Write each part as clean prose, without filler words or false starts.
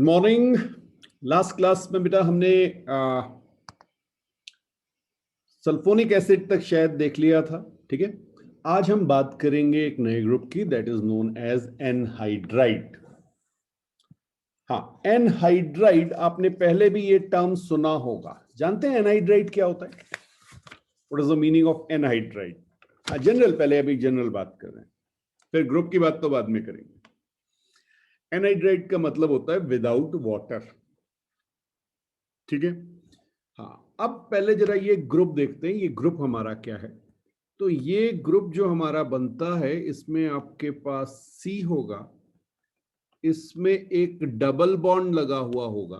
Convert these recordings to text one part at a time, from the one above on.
Good morning. Last class में बेटा हमने सल्फोनिक एसिड तक शायद देख लिया था। ठीक है, आज हम बात करेंगे एक नए ग्रुप की, that is known as anhydride. हाँ, एनहाइड्राइड आपने पहले भी ये टर्म सुना होगा। जानते हैं एनहाइड्राइड क्या होता है? What is the meaning of anhydride? हाँ, जनरल, पहले अभी जनरल बात कर रहे हैं, फिर ग्रुप की बात तो बाद में करेंगे। एनहाइड्राइड का मतलब होता है विदाउट वाटर। ठीक है, हाँ। अब पहले जरा ये ग्रुप देखते हैं, ये ग्रुप हमारा क्या है। तो ये ग्रुप जो हमारा बनता है, इसमें आपके पास सी होगा, इसमें एक डबल बॉन्ड लगा हुआ होगा,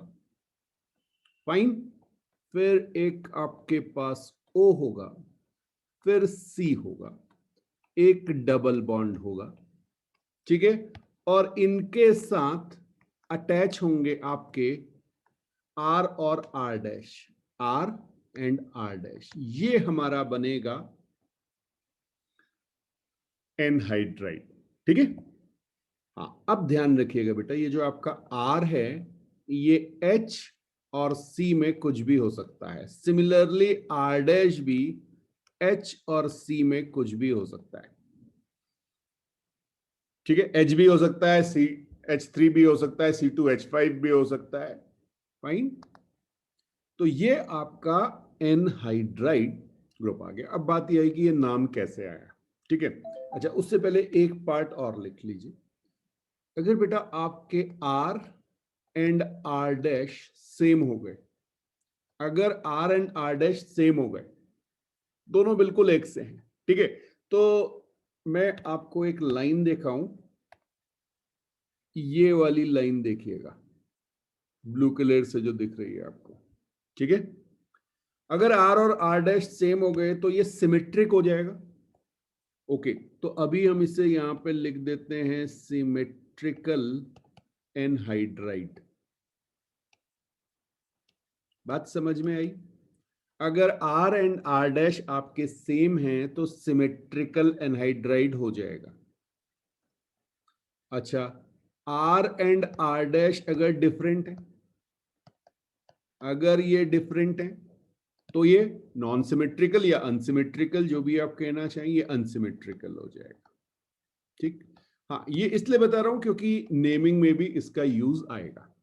फाइन। फिर एक आपके पास ओ होगा, फिर सी होगा, एक डबल बॉन्ड होगा। ठीक है, और इनके साथ अटैच होंगे आपके आर और R dash, R and R dash. ये हमारा बनेगा एनहाइड्राइड। ठीक है, हाँ। अब ध्यान रखिएगा बेटा, ये जो आपका आर है, ये एच और सी में कुछ भी हो सकता है। सिमिलरली आर डैश भी एच और सी में कुछ भी हो सकता है। ठीक है, एच भी हो सकता है, सी H3 भी हो सकता है, C2H5 भी हो सकता है, फाइन। तो ये आपका एनहाइड्राइड ग्रुप आ गया। अब बात यह है कि ये नाम कैसे आया। ठीक है, अच्छा, उससे पहले एक पार्ट और लिख लीजिए। अगर बेटा आपके R and R dash same हो गए, अगर R and R dash same हो गए, दोनों बिल्कुल एक से हैं, ठीक है, तो मैं आपको एक लाइन दिखाऊं, ये वाली लाइन देखिएगा, ब्लू कलर से जो दिख रही है आपको। ठीक है, अगर आर और आर डैश सेम हो गए तो ये सिमेट्रिक हो जाएगा। ओके, तो अभी हम इसे यहां पे लिख देते हैं सिमेट्रिकल एनहाइड्राइड। बात समझ में आई? अगर आर एंड आर डैश आपके सेम हैं तो सिमेट्रिकल एनहाइड्राइड हो जाएगा। अच्छा, आर एंड आर डैश अगर डिफरेंट है, अगर ये डिफरेंट है, तो ये नॉन सिमेट्रिकल या अनसिमेट्रिकल, जो भी आप कहना चाहिए, ये अनसिमेट्रिकल हो जाएगा। ठीक, हाँ, ये इसलिए बता रहा हूं क्योंकि नेमिंग में भी इसका यूज आएगा।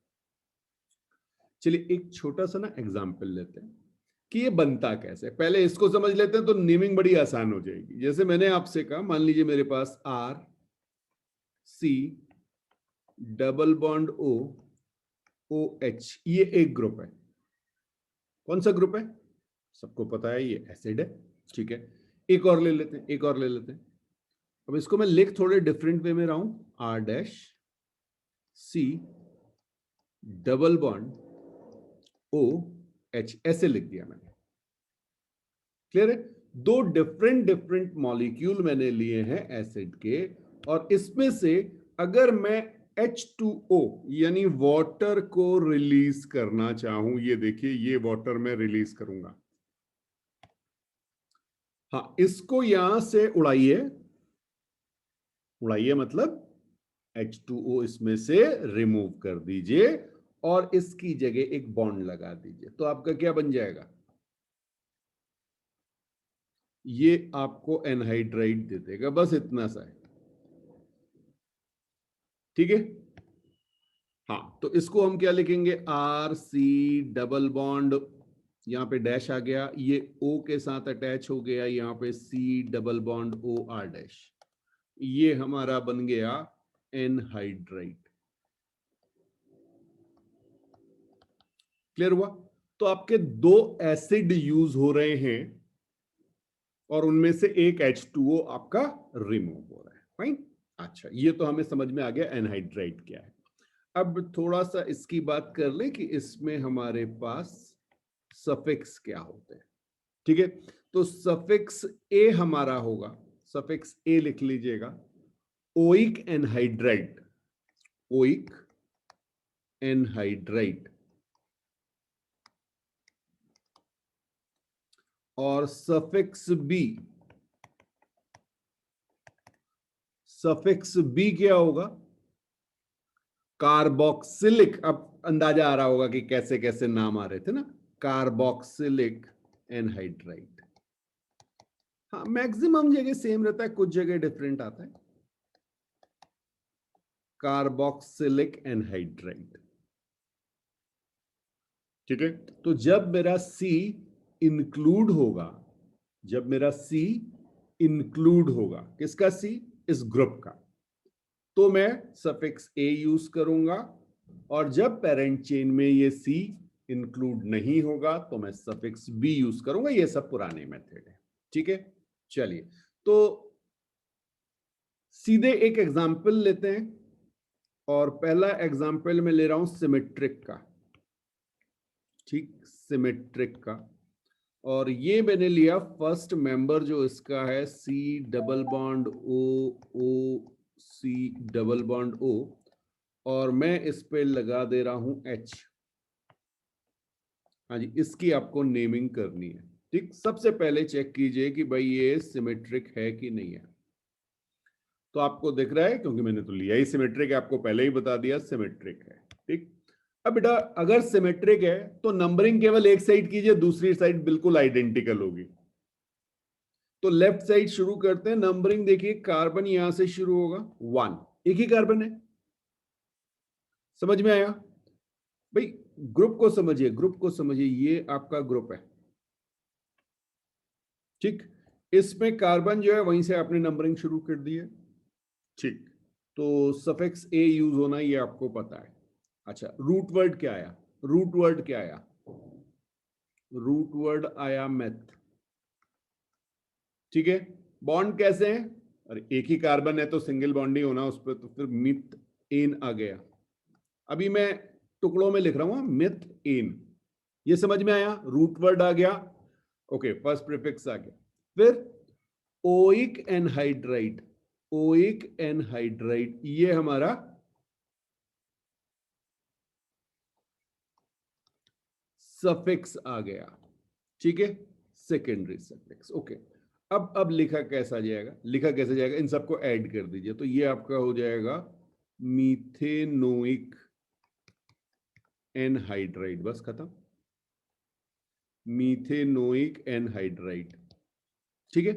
चलिए एक छोटा सा ना एग्जाम्पल लेते हैं कि ये बनता कैसे। पहले इसको समझ लेते हैं तो नेमिंग बड़ी आसान हो जाएगी। जैसे मैंने आपसे कहा, मान लीजिए मेरे पास R C double bond O O H, ये एक ग्रुप है। कौन सा ग्रुप है? सबको पता है, ये एसिड है। ठीक है, एक और ले लेते हैं, एक और ले लेते हैं। अब इसको मैं लिख थोड़े डिफरेंट वे में रहा हूं, R dash C double bond O H, ऐसे लिख दिया मैंने। क्लियर है? दो डिफरेंट डिफरेंट मॉलिक्यूल मैंने लिए हैं एसिड के, और इसमें से अगर मैं H2O यानी वाटर को रिलीज करना चाहूं, ये देखिए, ये वाटर में रिलीज करूंगा। हाँ, इसको यहां से उड़ाइए, उड़ाइए मतलब H2O इसमें से रिमूव कर दीजिए और इसकी जगह एक बॉन्ड लगा दीजिए, तो आपका क्या बन जाएगा? ये आपको एनहाइड्राइड दे देगा, बस इतना सा है। ठीक है, हाँ, तो इसको हम क्या लिखेंगे? आर सी डबल बॉन्ड, यहां पे डैश आ गया, ये O के साथ अटैच हो गया, यहां पे C double bond O R dash, ये हमारा बन गया एनहाइड्राइड। क्लियर हुआ? तो आपके दो एसिड यूज हो रहे हैं और उनमें से एक H2O आपका रिमूव हो रहा है, फाइन। अच्छा, ये तो हमें समझ में आ गया एनहाइड्राइड क्या है। अब थोड़ा सा इसकी बात कर ले कि इसमें हमारे पास सफिक्स क्या होते हैं। ठीक है, तो सफिक्स ए हमारा होगा, सफिक्स ए लिख लीजिएगा, ओइक एनहाइड्राइड, ओइक एनहाइड्राइड। और सफिक्स बी, सफिक्स बी क्या होगा? कार्बोक्सिलिक, अब अंदाजा आ रहा होगा कि कैसे कैसे नाम आ रहे थे ना, कार्बोक्सिलिक एनहाइड्राइड। हाँ, मैक्सिमम जगह सेम रहता है, कुछ जगह डिफरेंट आता है। कार्बोक्सिलिक एनहाइड्राइड, ठीक है। तो जब मेरा सी इंक्लूड होगा, जब मेरा सी इंक्लूड होगा, किसका सी? इस ग्रुप का, तो मैं सफिक्स ए यूज करूंगा, और जब पेरेंट चेन में ये सी इंक्लूड नहीं होगा तो मैं सफिक्स बी यूज करूंगा। ये सब पुराने मेथड है, ठीक है। चलिए, तो सीधे एक एग्जाम्पल लेते हैं, और पहला एग्जाम्पल मैं ले रहा हूं सिमेट्रिक का, ठीक, सिमेट्रिक का। और ये मैंने लिया फर्स्ट मेंबर जो इसका है सी डबल बॉन्ड ओ, ओ सी डबल बॉन्ड ओ, और मैं इस पे लगा दे रहा हूं एच। हाँ जी, इसकी आपको नेमिंग करनी है, ठीक। सबसे पहले चेक कीजिए कि भाई ये सिमेट्रिक है कि नहीं है। तो आपको दिख रहा है, क्योंकि मैंने तो लिया ही सिमेट्रिक है, आपको पहले ही बता दिया सिमेट्रिक है, ठीक। अब बेटा अगर सिमेट्रिक है तो नंबरिंग केवल एक साइड कीजिए, दूसरी साइड बिल्कुल आइडेंटिकल होगी। तो लेफ्ट साइड शुरू करते हैं, नंबरिंग देखिए, कार्बन यहां से शुरू होगा 1, एक ही कार्बन है। समझ में आया भाई? ग्रुप को समझिए, ग्रुप को समझिए, ये आपका ग्रुप है, ठीक। इसमें कार्बन जो है वहीं से आपने नंबरिंग शुरू कर दी है, ठीक। तो सफिक्स ए यूज होना ये आपको पता है। अच्छा, रूट वर्ड क्या आया? रूट वर्ड क्या आया? रूट वर्ड आया मेथ, ठीक है। बॉन्ड कैसे हैं? अरे एक ही कार्बन है तो सिंगल बॉन्ड ही होना उस पर, तो फिर मिथ एन आ गया। अभी मैं टुकड़ों में लिख रहा हूं, मिथ एन, ये समझ में आया? रूट वर्ड आ गया, ओके, फर्स्ट प्रीफिक्स आ गया। फिर ओइक एनहाइड्राइड, ओइक एनहाइड्राइड ये हमारा सफिक्स आ गया, ठीक है, सेकेंडरी सफिक्स, ओके। अब लिखा कैसा जाएगा? लिखा कैसे जाएगा? इन सबको ऐड कर दीजिए, तो ये आपका हो जाएगा मीथेनोइक एनहाइड्राइड, बस खत्म, मीथेनोइक एनहाइड्राइड, ठीक है।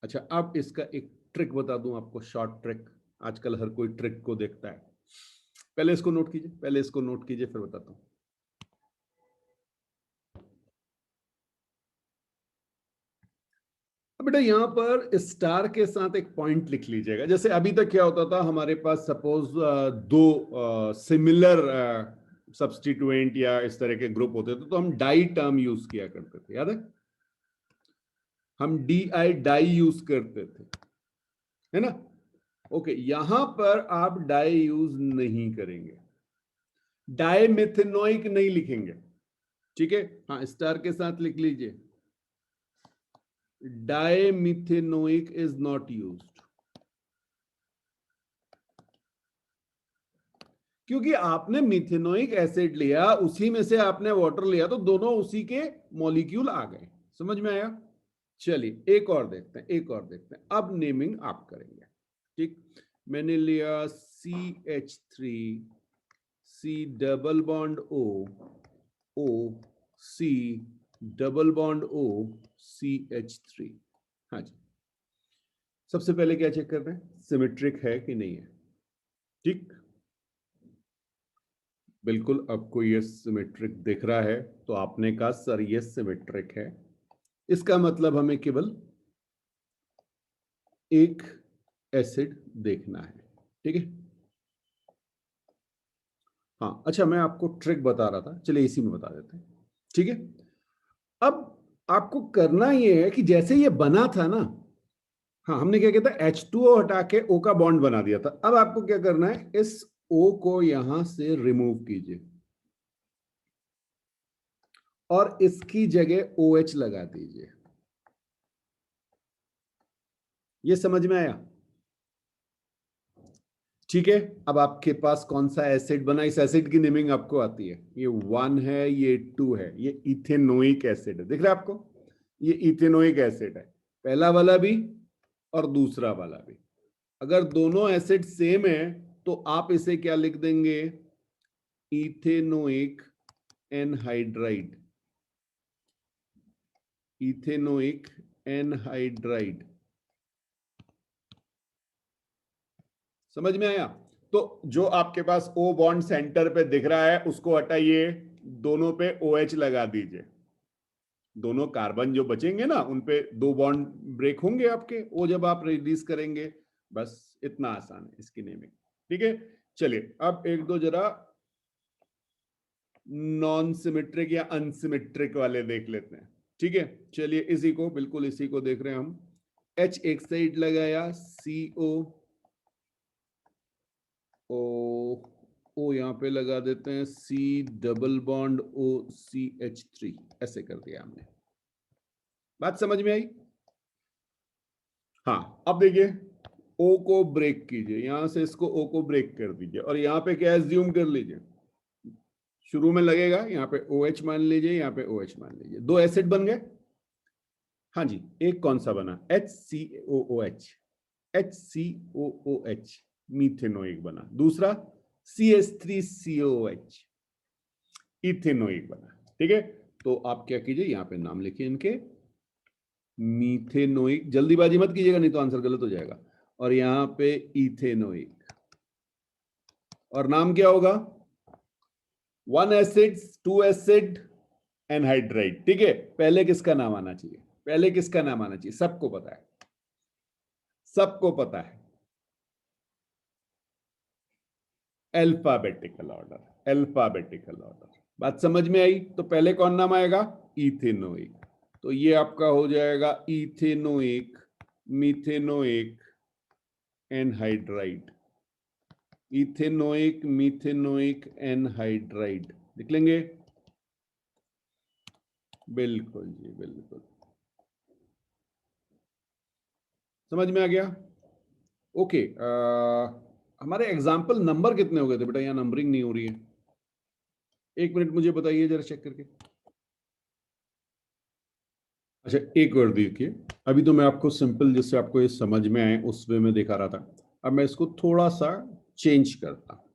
अच्छा, अब इसका एक ट्रिक बता दूं आपको, शॉर्ट ट्रिक। आजकल हर कोई ट्रिक को देखता है, पहले इसको नोट कीजिए, पहले इसको नोट कीजिए, फिर बताता हूं। अब बेटा यहां पर स्टार के साथ एक पॉइंट लिख लीजिएगा। जैसे अभी तक क्या होता था, हमारे पास सपोज दो सिमिलर सब्स्टिट्यूएंट या इस तरह के ग्रुप होते थे, तो हम डाई टर्म यूज किया करते थे, याद है? हम DI डाई यूज करते थे, है ना? ओके, यहां पर आप डाई यूज नहीं करेंगे, डाई मिथेनोइक नहीं लिखेंगे, ठीक है। हाँ, स्टार के साथ लिख लीजिए, डाईमिथेनोइक इज नॉट यूज्ड, क्योंकि आपने मिथेनोइक एसिड लिया, उसी में से आपने वाटर लिया, तो दोनों उसी के मॉलिक्यूल आ गए। समझ में आया? चलिए एक और देखते हैं, एक और देखते हैं। अब नेमिंग आप करेंगे, ठीक। मैंने लिया CH3, C double bond O, O C double bond O, CH3। हाँ जी, सबसे पहले क्या चेक कर रहे हैं? सिमेट्रिक है कि नहीं है, ठीक। बिल्कुल, आपको ये सिमेट्रिक दिख रहा है, तो आपने कहा सर ये सिमेट्रिक है, इसका मतलब हमें केवल एक एसिड देखना है, ठीक है। हाँ, अच्छा, मैं आपको ट्रिक बता रहा था, चलिए इसी में बता देते हैं, ठीक है। अब आपको करना ये है कि जैसे ये बना था ना, हाँ, हमने क्या किया था, H2O हटा के O का बॉन्ड बना दिया था। अब आपको क्या करना है, इस O को यहां से रिमूव कीजिए और इसकी जगह OH लगा दीजिए। ये समझ में आया? ठीक है। अब आपके पास कौन सा एसिड बना? इस एसिड की नेमिंग आपको आती है, ये 1 है, ये 2 है, ये इथेनोइक एसिड है, दिख रहा है आपको? ये इथेनोइक एसिड है, पहला वाला भी और दूसरा वाला भी। अगर दोनों एसिड सेम है तो आप इसे क्या लिख देंगे, इथेनोइक एनहाइड्राइड, इथेनोइक एनहाइड्राइड। समझ में आया? तो जो आपके पास O बॉन्ड सेंटर पे दिख रहा है उसको हटाइए, दोनों पे OH लगा दीजिए, दोनों कार्बन जो बचेंगे ना उन पे 2 बॉन्ड ब्रेक होंगे आपके, वो जब आप रिलीज करेंगे। बस इतना आसान है इसकी नेमिंग। ठीक है, चलिए अब एक दो जरा नॉन सिमेट्रिक या अनसिमेट्रिक वाले देख लेते हैं। ठीक है, चलिए इसी को, बिल्कुल इसी को देख रहे हैं हम। H एक साइड लगाया, CO, O यहां पे लगा देते हैं, C डबल बॉन्ड OCH3, ऐसे कर दिया हमने। बात समझ में आई? हाँ, अब देखिए O को ब्रेक कीजिए, यहां से इसको O को ब्रेक कर दीजिए और यहां पे क्या एज्यूम कर लीजिए, शुरू में लगेगा यहाँ पे OH मान लीजिए, यहाँ पे OH मान लीजिए, 2 एसिड बन गए। हाँ जी, एक कौन सा बना, HCOOH, HCOOH मीथेनोइक बना, दूसरा CH3COOH इथेनोइक बना। ठीक है, तो आप क्या कीजिए, यहाँ पे नाम लिखिए इनके, मीथेनोइक, जल्दीबाजी मत कीजिएगा नहीं तो आंसर गलत हो जाएगा, और यहाँ पे इथेनोइक, और नाम क्या होगा, 1 एसिड 2 एसिड एनहाइड्राइड। ठीक है, पहले किसका नाम आना चाहिए, पहले किसका नाम आना चाहिए, सबको पता है, सबको पता है, अल्फाबेटिकल ऑर्डर, अल्फाबेटिकल ऑर्डर। बात समझ में आई? तो पहले कौन नाम आएगा, इथेनोइक, तो ये आपका हो जाएगा ethanoic methanoic anhydride, ethanoic methanoic anhydride लिख लेंगे। बिल्कुल जी, बिल्कुल समझ में आ गया। ओके, हमारे एग्जाम्पल नंबर कितने हो गए थे बेटा, यहाँ नंबरिंग नहीं हो रही है, एक मिनट मुझे बताइए जरा चेक करके। अच्छा, एक और देखिए, अभी तो मैं आपको सिंपल जिससे आपको ये समझ में आए उस वे में दिखा रहा था, अब मैं इसको थोड़ा सा चेंज करता हूं।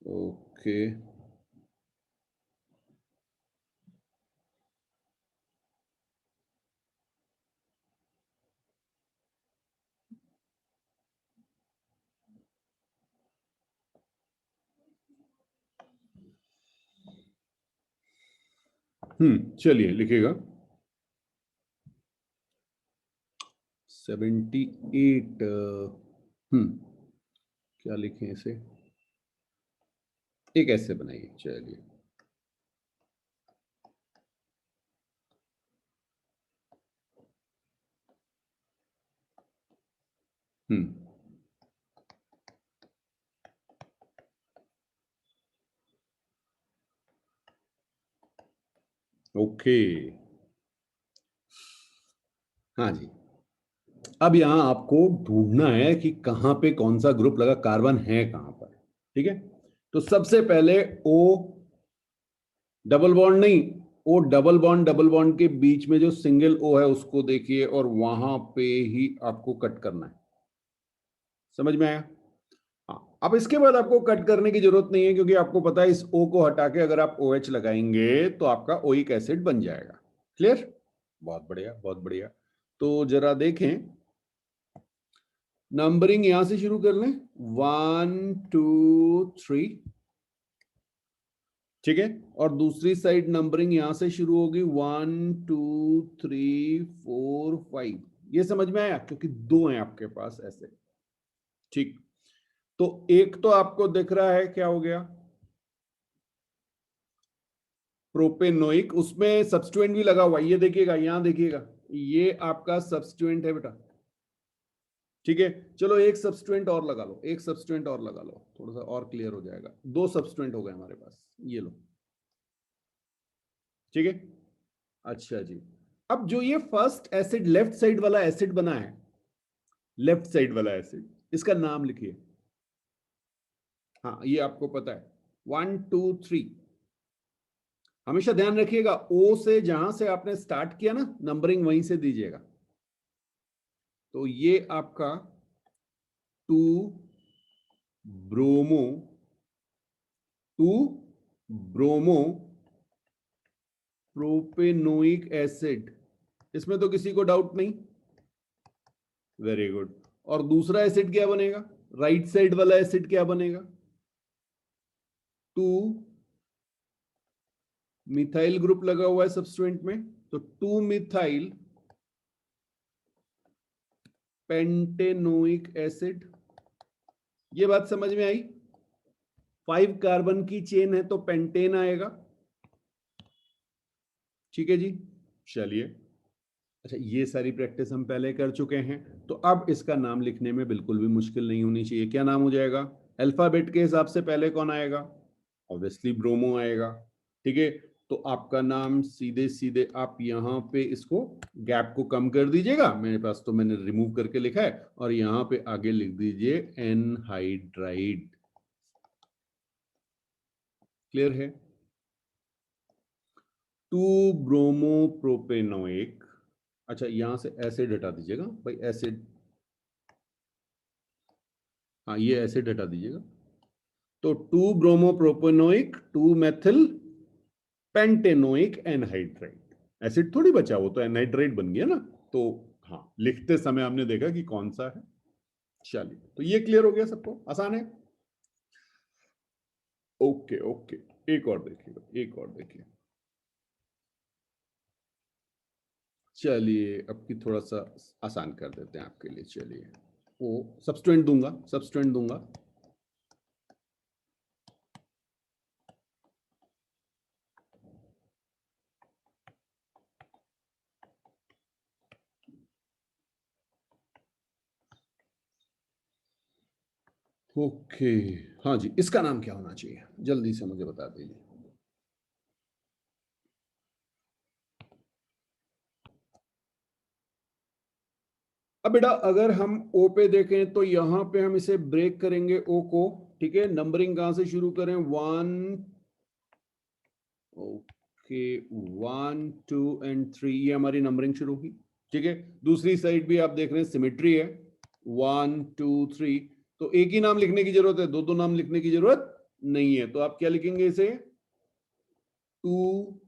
ओके, चलिए लिखिएगा 78, क्या लिखें इसे, एक ऐसे बनाइए, चलिए ओके, हाँ जी। अब यहां आपको ढूंढना है कि कहां पे कौन सा ग्रुप लगा, कार्बन है कहां पर। ठीक है, तो सबसे पहले O डबल बॉन्ड नहीं, O डबल बॉन्ड के बीच में जो सिंगल O है उसको देखिए और वहां पे ही आपको कट करना है। समझ में आया? हाँ, अब इसके बाद आपको कट करने की जरूरत नहीं है क्योंकि आपको पता है इस O को हटा के अगर आप OH लगाएंगे तो आपका ओइक एसिड बन जाएगा। क्लियर? बहुत बढ़िया, बहुत बढ़िया। तो जरा देखें, नंबरिंग यहां से शुरू कर लें, 1 2 3, ठीक है, और दूसरी साइड नंबरिंग यहां से शुरू होगी, 1 2 3 4 5। ये समझ में आया? क्योंकि 2 हैं आपके पास ऐसे। ठीक, तो एक तो आपको दिख रहा है, क्या हो गया, प्रोपेनोइक, उसमें सब्स्टिट्यूएंट भी लगा हुआ, ये देखिएगा, यहां देखिएगा, ये आपका सब्स्टिट्यूएंट है बेटा। ठीक है, चलो एक सब्स्टिट्यूएंट और लगा लो, एक सब्स्टिट्यूएंट और लगा लो, थोड़ा सा और क्लियर हो जाएगा। 2 सब्स्टिट्यूएंट हो गए हमारे पास, ये लो। ठीक है, अच्छा जी। अब जो ये फर्स्ट एसिड लेफ्ट साइड वाला एसिड बना है, लेफ्ट साइड वाला एसिड, इसका नाम लिखिए। हाँ, ये आपको पता है, 1 2 3। हमेशा ध्यान रखिएगा, ओ से जहां से आपने स्टार्ट किया ना, नंबरिंग वहीं से दीजिएगा। तो ये आपका 2 ब्रोमो प्रोपेनोइक एसिड, इसमें तो किसी को डाउट नहीं। Very good. और दूसरा एसिड क्या बनेगा, राइट साइड वाला एसिड क्या बनेगा, 2 मिथाइल ग्रुप लगा हुआ है सब्स्टिट्यूएंट में, तो 2 मिथाइल पेंटेनोइक एसिड। ये बात समझ में आई? 5 कार्बन की चेन है तो पेंटेन आएगा। ठीक है जी, चलिए। अच्छा, ये सारी प्रैक्टिस हम पहले कर चुके हैं, तो अब इसका नाम लिखने में बिल्कुल भी मुश्किल नहीं होनी चाहिए। क्या नाम हो जाएगा? अल्फाबेट के हिसाब से पहले कौन आएगा? ऑब्वियसली ब्रोमो आएगा। ठीक है, तो आपका नाम सीधे सीधे आप यहाँ पे इसको गैप को कम कर दीजिएगा, मेरे पास तो मैंने रिमूव करके लिखा है, और यहाँ पे आगे लिख दीजिए एनहाइड्राइड। क्लियर है? 2 ब्रोमो प्रोपेनोइक, अच्छा यहां से एसिड हटा दीजिएगा भाई, एसिड, हाँ ये एसिड हटा दीजिएगा। तो 2 bromo propanoic 2 methyl pentanoic anhydride, acid थोड़ी बचा, वो तो एनहाइड्राइड बन गया ना। तो हाँ, लिखते समय हमने देखा कि कौन सा है। चलिए, तो ये क्लियर हो गया सबको, आसान है। ओके ओके, एक और देखिएगा, एक और देखिए। चलिए, अब की थोड़ा सा आसान कर देते हैं आपके लिए। चलिए, वो सब्स्टिट्यूएंट दूंगा। ओके, हाँ जी, इसका नाम क्या होना चाहिए, जल्दी से मुझे बता दीजिए। अब बेटा, अगर हम ओ पे देखें तो यहां पे हम इसे ब्रेक करेंगे ओ को। ठीक है, नंबरिंग कहां से शुरू करें? 1, ओके, 1 2 एंड 3, ये हमारी नंबरिंग शुरू हुई। ठीक है, दूसरी साइड भी आप देख रहे हैं, सिमेट्री है, 1 2 3। तो एक ही नाम लिखने की जरूरत है, दो दो नाम लिखने की जरूरत नहीं है। तो आप क्या लिखेंगे इसे? 2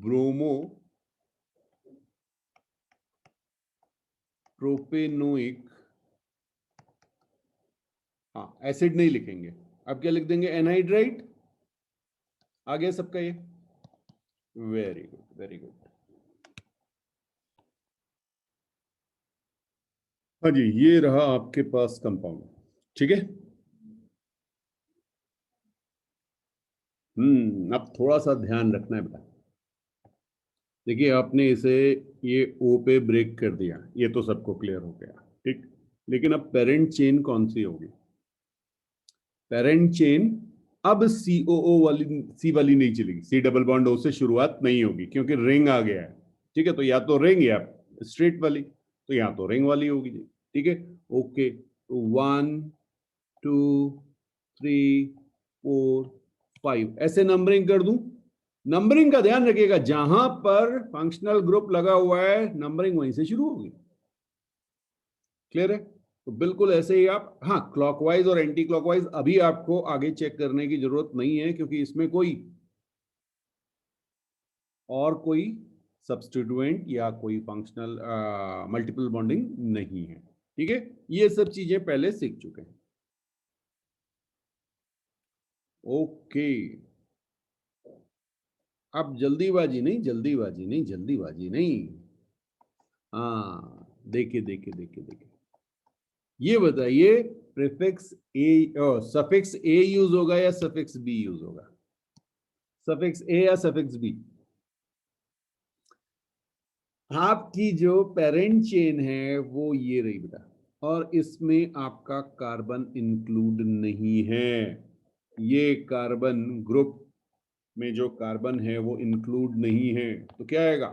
ब्रोमो प्रोपेनोइक, हाँ एसिड नहीं लिखेंगे, अब क्या लिख देंगे? एनहाइड्राइड। आ गया सबका ये? Very good, very good. हाँ जी, ये रहा आपके पास कंपाउंड। ठीक है, अब थोड़ा सा ध्यान रखना है बेटा। देखिए, आपने इसे ये ओ पे ब्रेक कर दिया, ये तो सबको क्लियर हो गया। ठीक, लेकिन अब पेरेंट चेन कौन सी होगी? पेरेंट चेन अब COO वाली, सी वाली नहीं चलेगी, C डबल बॉन्ड O से शुरुआत नहीं होगी, क्योंकि रिंग आ गया है। ठीक है, तो या तो रिंग या स्ट्रेट वाली, तो यहाँ तो रिंग वाली होगी जी। ठीक है, ओके, तो 1 2 3 4 5 ऐसे नंबरिंग कर दूं। नंबरिंग का ध्यान रखिएगा, जहां पर फंक्शनल ग्रुप लगा हुआ है नंबरिंग वहीं से शुरू होगी। क्लियर है? तो बिल्कुल ऐसे ही आप, हाँ क्लॉकवाइज और एंटी क्लॉकवाइज अभी आपको आगे चेक करने की जरूरत नहीं है, क्योंकि इसमें कोई सब्स्टिट्यूएंट या कोई फंक्शनल मल्टीपल बॉन्डिंग नहीं है। ठीक है, ये सब चीजें पहले सीख चुके हैं। ओके, अब जल्दीबाजी नहीं। हाँ, देखिए देखिए देखिए देखिए, ये बताइए, प्रीफिक्स ए, सफिक्स ए यूज होगा या सफिक्स बी यूज होगा? सफिक्स ए या सफिक्स बी? आपकी जो पेरेंट चेन है वो ये रही बेटा, और इसमें आपका कार्बन इंक्लूड नहीं है। ये कार्बन ग्रुप में जो कार्बन है वो इंक्लूड नहीं है, तो क्या आएगा?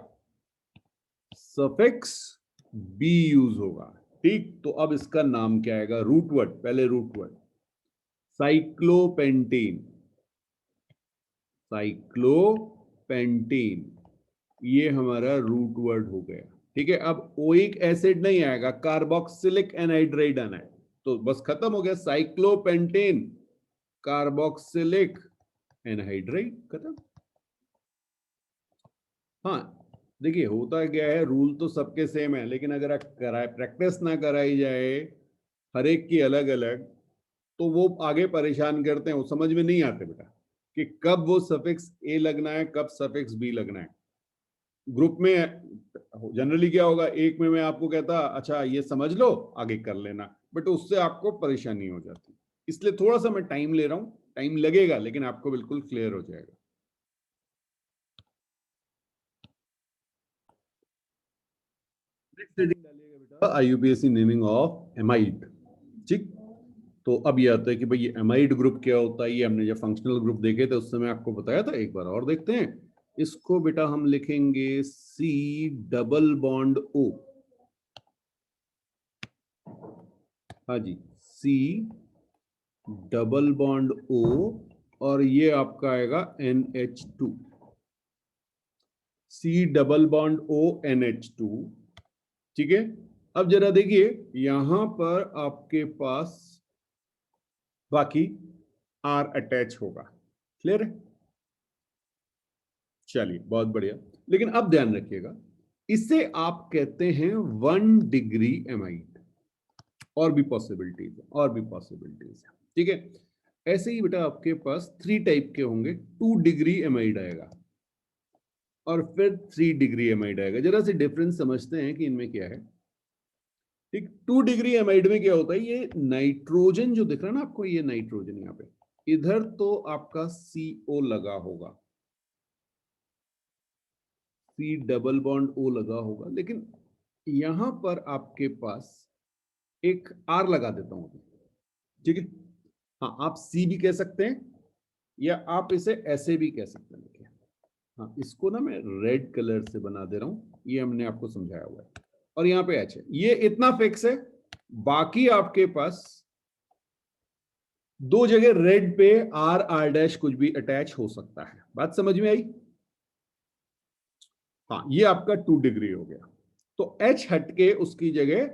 सफिक्स बी यूज होगा। ठीक, तो अब इसका नाम क्या आएगा? रूट वर्ड, पहले रूट वर्ड साइक्लोपेंटेन। साइक्लोपेंटेन, ये हमारा रूट वर्ड हो गया। ठीक है, अब ओइक एसिड नहीं आएगा, कार्बोक्सिलिक एनहाइड्राइड आना है, तो बस खत्म हो गया, साइक्लोपेंटेन कार्बोक्सिलिक एनहाइड्राइड, खत्म। हाँ देखिए होता क्या है, रूल तो सबके सेम है, लेकिन अगर प्रैक्टिस ना कराई जाए हर एक की अलग अलग, तो वो आगे परेशान करते हैं, वो समझ में नहीं आते बेटा कि कब वो सफिक्स ए लगना है, कब सफिक्स बी लगना है। ग्रुप में जनरली क्या होगा, एक में मैं आपको कहता अच्छा ये समझ लो आगे कर लेना, बट उससे आपको परेशानी हो जाती, इसलिए थोड़ा सा मैं टाइम ले रहा हूं, टाइम लगेगा लेकिन आपको बिल्कुल क्लियर हो जाएगा। नेक्स्ट हेडिंग डालिएगा बेटा, आईयूपीएसी नेमिंग ऑफ एमाइड। ठीक, तो अब ये आता है कि भाई ये एमाइड ग्रुप क्या होता है, ये हमने जब फंक्शनल ग्रुप देखे थे उस समय आपको बताया था, एक बार और देखते हैं इसको बेटा। हम लिखेंगे सी डबल बॉन्ड ओ, हाँ जी, सी डबल बॉन्ड ओ, और ये आपका आएगा NH2, सी डबल बॉन्ड ओ NH2। ठीक है, अब जरा देखिए यहां पर आपके पास बाकी R अटैच होगा, क्लियर है? चलिए बहुत बढ़िया, लेकिन अब ध्यान रखिएगा, इसे आप कहते हैं 1 डिग्री एमाइड, और भी पॉसिबिलिटीज है, और भी पॉसिबिलिटीज है। ठीक है, ऐसे ही बेटा आपके पास 3 टाइप के होंगे, 2 डिग्री एमाइड आएगा और फिर 3 डिग्री एमाइड आएगा। जरा से डिफरेंस समझते हैं कि इनमें क्या है। ठीक, 2 डिग्री एमाइड में क्या होता है, ये नाइट्रोजन जो दिख रहा है ना आपको, ये नाइट्रोजन यहाँ पे, इधर तो आपका CO लगा होगा, सी डबल बॉन्ड ओ लगा होगा, लेकिन यहां पर आपके पास एक R लगा देता हूं, ठीक है। हाँ, आप सी भी कह सकते हैं या आप इसे ऐसे भी कह सकते हैं। देखिए हाँ, इसको ना मैं रेड कलर से बना दे रहा हूं, ये हमने आपको समझाया हुआ है, और यहाँ पे H है, ये इतना फिक्स है। बाकी आपके पास 2 जगह रेड पे R डैश कुछ भी अटैच हो सकता है, बात समझ में आई? हाँ, ये आपका 2 डिग्री हो गया, तो H हटके उसकी जगह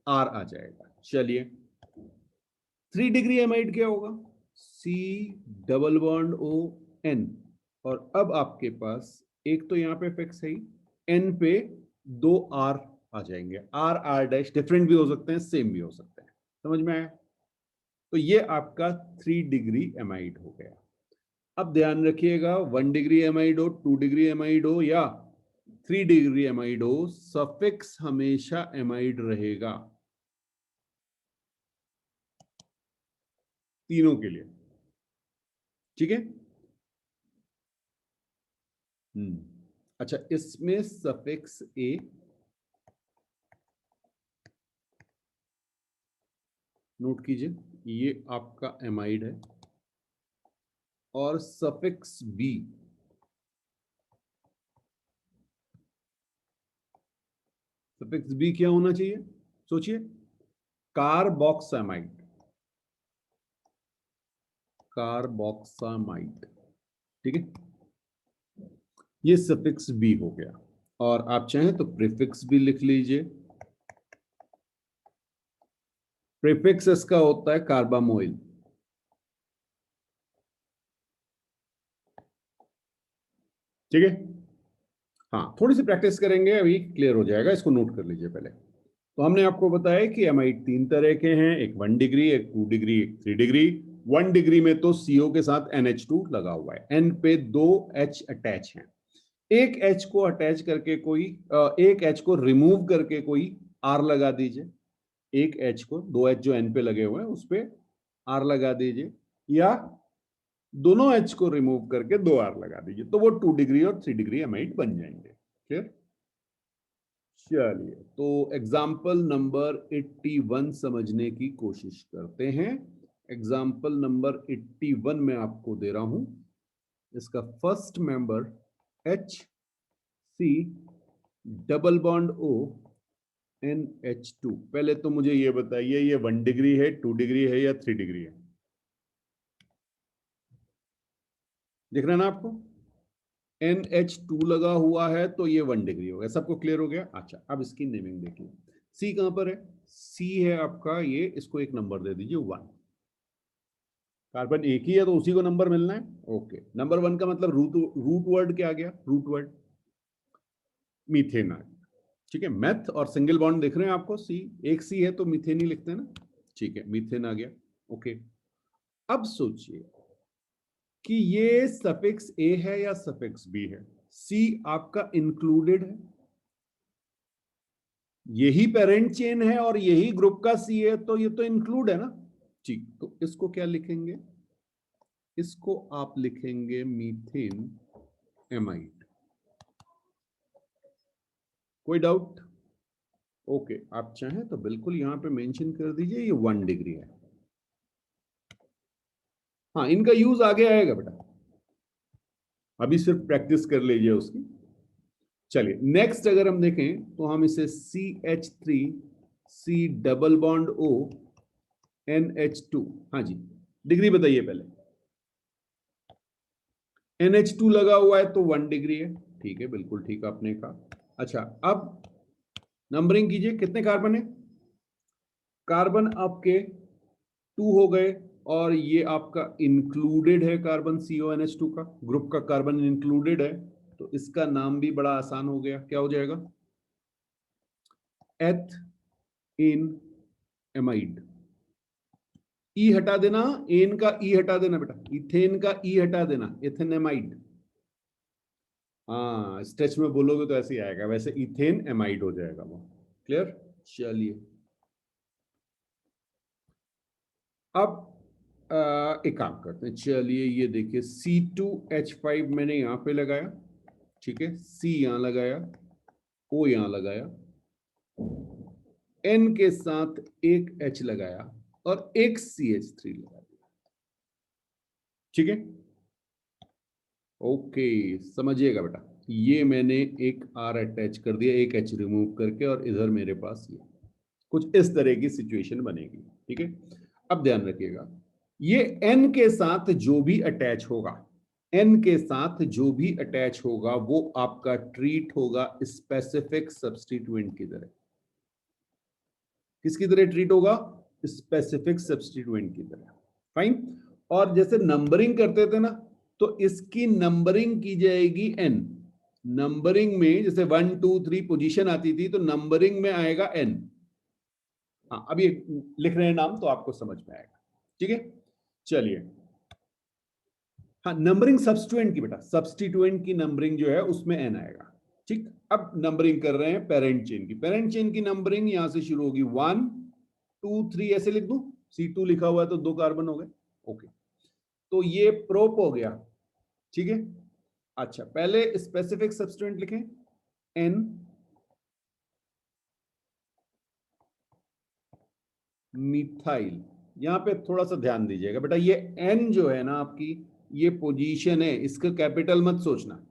R आ जाएगा। चलिए 3 डिग्री एमाइड क्या होगा, C double bond O N, और अब आपके पास एक तो यहां पे फिक्स है ही, N पे 2 R आ जाएंगे, R डैश डिफरेंट भी हो सकते हैं, सेम भी हो सकते हैं, समझ में आया? तो ये आपका 3 डिग्री एमाइड हो गया। अब ध्यान रखिएगा, 1 डिग्री एमाइड हो, 2 डिग्री एमाइड हो या 3 डिग्री एमाइड हो, सफिक्स हमेशा एमाइड रहेगा, तीनों के लिए। ठीक है, अच्छा, इसमें सफिक्स ए, नोट कीजिए, ये आपका एमाइड है, और सफिक्स बी, सफिक्स बी क्या होना चाहिए, सोचिए, कार्बोक्सामाइड, कार्बोक्सामाइड। ठीक है, ये सफिक्स बी हो गया, और आप चाहें तो प्रीफिक्स भी लिख लीजिए। प्रीफिक्स इसका होता है कार्बामोइल। ठीक है, हाँ थोड़ी सी प्रैक्टिस करेंगे अभी क्लियर हो जाएगा, इसको नोट कर लीजिए पहले। तो हमने आपको बताया कि एमाइड 3 तरह के हैं, एक 1 डिग्री, एक 2 डिग्री, एक 3 डिग्री। 1 डिग्री में तो CO के साथ NH2 लगा हुआ है, N पे 2 H अटैच हैं, एक H को अटैच करके कोई एक H को रिमूव करके कोई R लगा दीजिए, एक H को, 2 H जो N पे लगे हुए हैं उस पे R लगा दीजिए, या दोनों H को रिमूव करके 2 R लगा दीजिए, तो वो 2 डिग्री और 3 डिग्री एमाइड बन जाएंगे। क्लियर? चलिए, तो एग्जाम्पल नंबर 81 समझने की कोशिश करते हैं। एग्जाम्पल नंबर 81 में आपको दे रहा हूं, इसका first member HC double bond O NH2। पहले तो मुझे ये बताइए, ये 1 डिग्री है, 2 डिग्री है या 3 डिग्री है? दिख रहा है ना आपको? NH2 लगा हुआ है तो ये 1 डिग्री हो गया। सबको क्लियर हो गया? अच्छा, अब इसकी नेमिंग देखिए। सी कहां पर है? सी है आपका ये, इसको एक नंबर दे दीजिए 1। कार्बन एक ही है तो उसी को नंबर मिलना है। ओके, नंबर 1 का मतलब रूट वर्ड क्या आ गया? रूट वर्ड मीथेन आ गया। ठीक है, मेथ और सिंगल बॉन्ड दिख रहे हैं आपको? सी, एक सी है तो मीथेन ही लिखते हैं ना। ठीक है, मीथेन आ गया। ओके, अब सोचिए कि ये सफिक्स ए है या सफिक्स बी है। सी आपका इंक्लूडेड है, यही पेरेंट चेन है और यही ग्रुप का सी है, तो ये तो इंक्लूड है ना। ठीक, तो इसको क्या लिखेंगे? इसको आप लिखेंगे मीथेन एमाइड। कोई डाउट? ओके, आप चाहें तो बिल्कुल यहां पे मेंशन कर दीजिए ये 1 डिग्री है। हाँ, इनका यूज आगे आएगा बेटा, अभी सिर्फ प्रैक्टिस कर लीजिए उसकी। चलिए नेक्स्ट अगर हम देखें तो हम इसे CH3 C double bond O NH2, हाँ जी, डिग्री बताइए पहले। NH2 लगा हुआ है तो 1 डिग्री है। ठीक है, बिल्कुल ठीक आपने कहा। अच्छा, अब नंबरिंग कीजिए, कितने कार्बन है? कार्बन आपके 2 हो गए, और ये आपका इंक्लूडेड है कार्बन CONH2 का, ग्रुप का कार्बन इंक्लूडेड है, तो इसका नाम भी बड़ा आसान हो गया। क्या हो जाएगा? एथ इन एमाइड। ई हटा देना, एन का ई हटा देना बेटा, इथेन का ई हटा देना, इथेनेमाइड। हाँ, स्ट्रेच में बोलोगे तो ऐसे ही आएगा, वैसे इथेन एमाइड हो जाएगा वो। क्लियर? चलिए, अब एक काम करते हैं। चलिए, ये देखिए C2H5 मैंने यहां पे लगाया, ठीक है, C यहां लगाया, O यहां लगाया, N के साथ एक H लगाया और एक CH3 लगा दिया। ठीक है, ओके, समझिएगा बेटा, ये मैंने एक R अटैच कर दिया, एक H रिमूव करके, और इधर मेरे पास ये कुछ इस तरह की सिचुएशन बनेगी। ठीक है, अब ध्यान रखिएगा, ये N के साथ जो भी अटैच होगा, N के साथ जो भी अटैच होगा वो आपका ट्रीट होगा स्पेसिफिक सब्स्टिट्यूएंट की तरह। किसकी तरह ट्रीट होगा? स्पेसिफिक सब्स्टिट्यूएंट की तरह। फाइन। और जैसे नंबरिंग करते थे ना, तो इसकी नंबरिंग की जाएगी n। नंबरिंग में जैसे 1 2 3 पोजीशन आती थी, तो नंबरिंग में आएगा n। हाँ, अभी लिख रहे हैं नाम तो आपको समझ में आएगा। ठीक है, चलिए। हाँ, नंबरिंग सब्स्टिट्यूएंट की बेटा, सब्स्टिट्यूएंट की नंबरिंग जो है उसमें n आएगा। ठीक, अब नंबरिंग कर रहे हैं पेरेंट चेन की। पेरेंट चेन की नंबरिंग यहां से शुरू होगी 1 2 3, ऐसे लिख दूं। C2 लिखा हुआ है तो 2 कार्बन हो गए। ओके, तो ये प्रोप हो गया। ठीक है, अच्छा, पहले स्पेसिफिक सब्स्टिट्यूएंट लिखें, N मिथाइल। यहां पे थोड़ा सा ध्यान दीजिएगा बेटा, ये N जो है ना आपकी, ये पोजीशन है, इसका कैपिटल मत सोचना।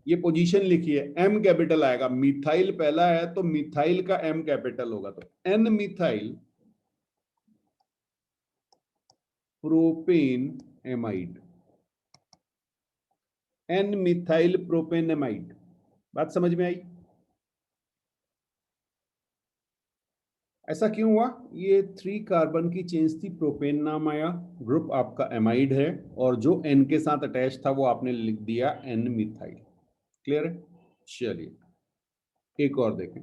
ये पोजीशन लिखिए, M कैपिटल आएगा, मिथाइल पहला है तो मिथाइल का M कैपिटल होगा, तो N methyl propane amide. N methyl propane amide. बात समझ में आई? ऐसा क्यों हुआ? ये 3 कार्बन की चेंज थी, प्रोपेन नाम आया, ग्रुप आपका एमाइड है, और जो N के साथ अटैच था वो आपने लिख दिया N मिथाइल। क्लियर है? चलिए, एक और देखें।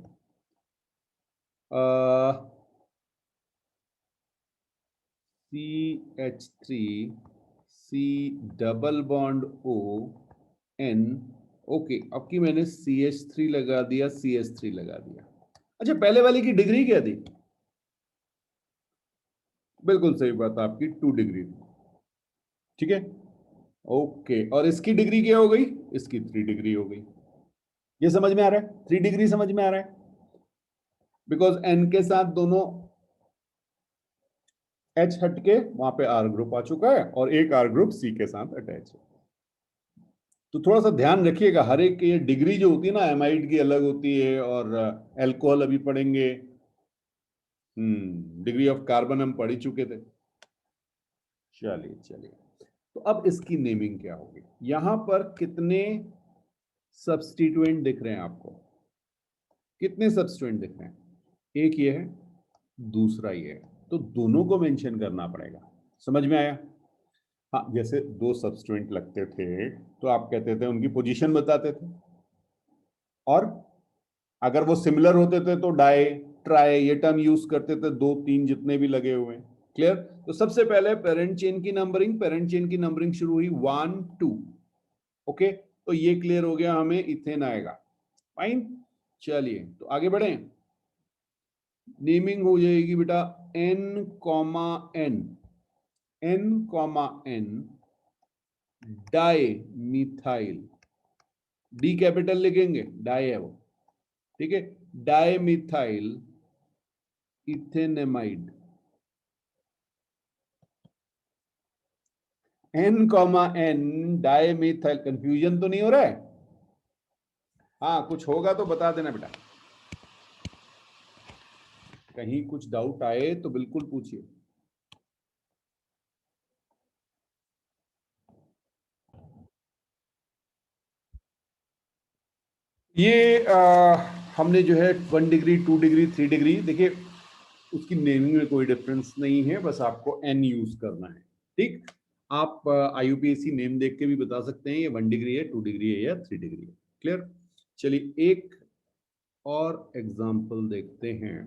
CH3 C double bond O N। Okay, अब की मैंने CH3 लगा दिया, CH3 लगा दिया। अच्छा, पहले वाले की डिग्री क्या थी? बिल्कुल सही बात आपकी, 2 डिग्री। ठीक है, ओके, और इसकी डिग्री क्या हो गई? इसकी 3 डिग्री हो गई। ये समझ में आ रहा है? 3 डिग्री समझ में आ रहा है, बिकॉज N के साथ दोनों H हटके वहां पे R ग्रुप आ चुका है, और एक R ग्रुप C के साथ अटैच है। तो थोड़ा सा ध्यान रखिएगा, हर एक की डिग्री जो होती है ना, एमाइड की अलग होती है, और अल्कोहल अभी पढ़ेंगे। डिग्री ऑफ कार्बन हम पढ़ ही चुके थे। चलिए चलिए, तो अब इसकी नेमिंग क्या होगी? यहां पर कितने सब्स्टिट्यूएंट दिख रहे हैं आपको? कितने सब्स्टिट्यूएंट दिख रहे हैं? एक ये है, दूसरा ये है, तो दोनों को मेंशन करना पड़ेगा। समझ में आया? हाँ, जैसे दो सब्स्टिट्यूएंट लगते थे तो आप कहते थे उनकी पोजीशन बताते थे, और अगर वो सिमिलर होते थे तो डाई ट्राई ये टर्म यूज करते थे, दो तीन जितने भी लगे हुए हैं। क्लियर? तो सबसे पहले पेरेंट चेन की नंबरिंग शुरू हुई 1 2। ओके, तो ये क्लियर हो गया, हमें इथेन आएगा। फाइन, चलिए तो आगे बढ़े। नेमिंग हो जाएगी बेटा N, N di methyl, D capital लिखेंगे, डाई है वो, ठीक है, di methyl ethanamide. N, di methyl. Confusion तो नहीं हो रहा है? हाँ, कुछ होगा तो बता देना बेटा, कहीं कुछ डाउट आए तो बिल्कुल पूछिए। ये हमने जो है 1 डिग्री 2 डिग्री 3 डिग्री, देखिए उसकी नेमिंग में कोई डिफरेंस नहीं है, बस आपको एन यूज करना है। ठीक, आप IUPAC नेम देख के भी बता सकते हैं ये 1 डिग्री है, 2 डिग्री है या 3 डिग्री है। क्लियर? चलिए एक और एग्जांपल देखते हैं,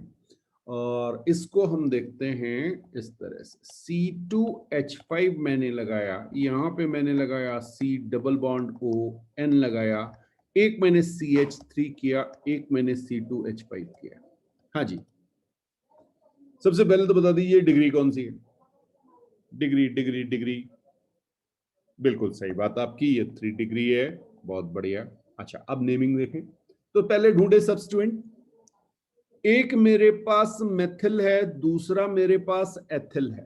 और इसको हम देखते हैं इस तरह से। C2H5 मैंने लगाया, यहां पे मैंने लगाया C double bond O N लगाया, एक मैंने CH3 किया, एक मैंने C2H5 किया। हाँ जी, सबसे पहले तो बता दीजिए डिग्री कौन सी है? डिग्री डिग्री डिग्री, बिल्कुल सही बात आपकी, ये 3 डिग्री है। बहुत बढ़िया। अच्छा, अब नेमिंग देखें, तो पहले ढूंढे सब्स्टिट्यूएंट। एक मेरे पास मेथिल है, दूसरा मेरे पास एथिल है।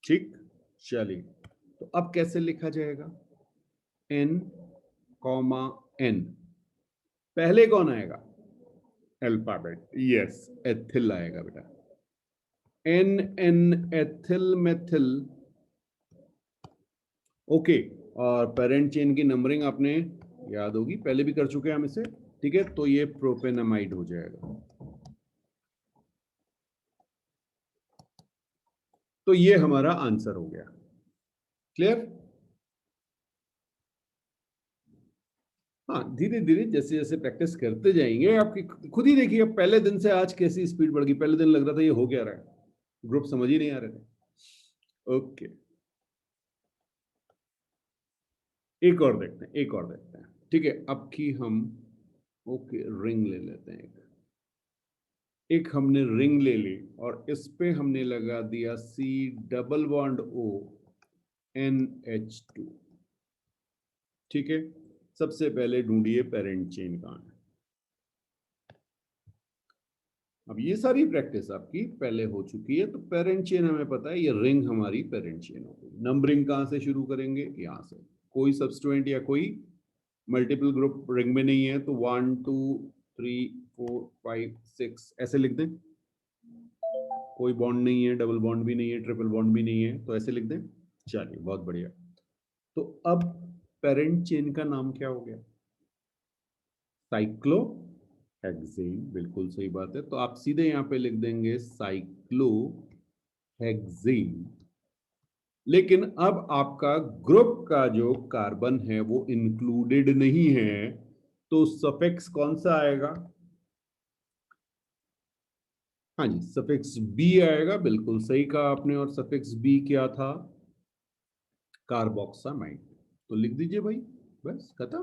ठीक, चलिए तो अब कैसे लिखा जाएगा? N, N, पहले कौन आएगा? अल्फाबेट, यस, एथिल आएगा बेटा। N ethyl methyl. ओके, और पेरेंट चेन की नंबरिंग आपने याद होगी, पहले भी कर चुके हैं हम इसे। ठीक है, तो ये प्रोपेनामाइड हो जाएगा। तो ये हमारा आंसर हो गया। क्लियर? हाँ, धीरे धीरे जैसे जैसे प्रैक्टिस करते जाएंगे आपकी खुद ही देखिए, पहले दिन से आज कैसी स्पीड बढ़ गई। पहले दिन लग रहा था ये हो क्या रहा है, ग्रुप समझ ही नहीं आ रहे थे। ओके, एक और देखते हैं, एक और देखते हैं। ठीक है, अब की हम ओके रिंग ले लेते हैं। एक हमने रिंग ले ली और इस पे हमने लगा दिया C double bond O NH2। ठीक है, सबसे पहले ढूंढिए पेरेंट चेन कहां है। अब ये सारी प्रैक्टिस आपकी पहले हो चुकी है, तो पेरेंट चेन हमें पता है, ये रिंग हमारी पेरेंट चेन हो गई। नंबरिंग कहां से शुरू करेंगे? यहां से। कोई सब्स्टिट्यूएंट या कोई मल्टीपल ग्रुप रिंग में नहीं है, तो 1 2 3 4 5 6 ऐसे लिख दें। कोई बॉन्ड नहीं है, डबल बॉन्ड भी नहीं है, ट्रिपल बॉन्ड भी नहीं है, तो ऐसे लिख दें। चलिए, बहुत बढ़िया। तो अब पेरेंट चेन का नाम क्या हो गया? साइक्लो हेक्सेन, बिल्कुल सही बात है। तो आप सीधे यहां पे लिख देंगे साइक्लो हेक्सेन। लेकिन अब आपका ग्रुप का जो कार्बन है वो इंक्लूडेड नहीं है, तो सफिक्स कौन सा आएगा? हाँ जी, सफिक्स बी आएगा, बिल्कुल सही कहा आपने। और सफिक्स बी क्या था? कार्बोक्सामाइड। तो लिख दीजिए भाई, बस खत्म।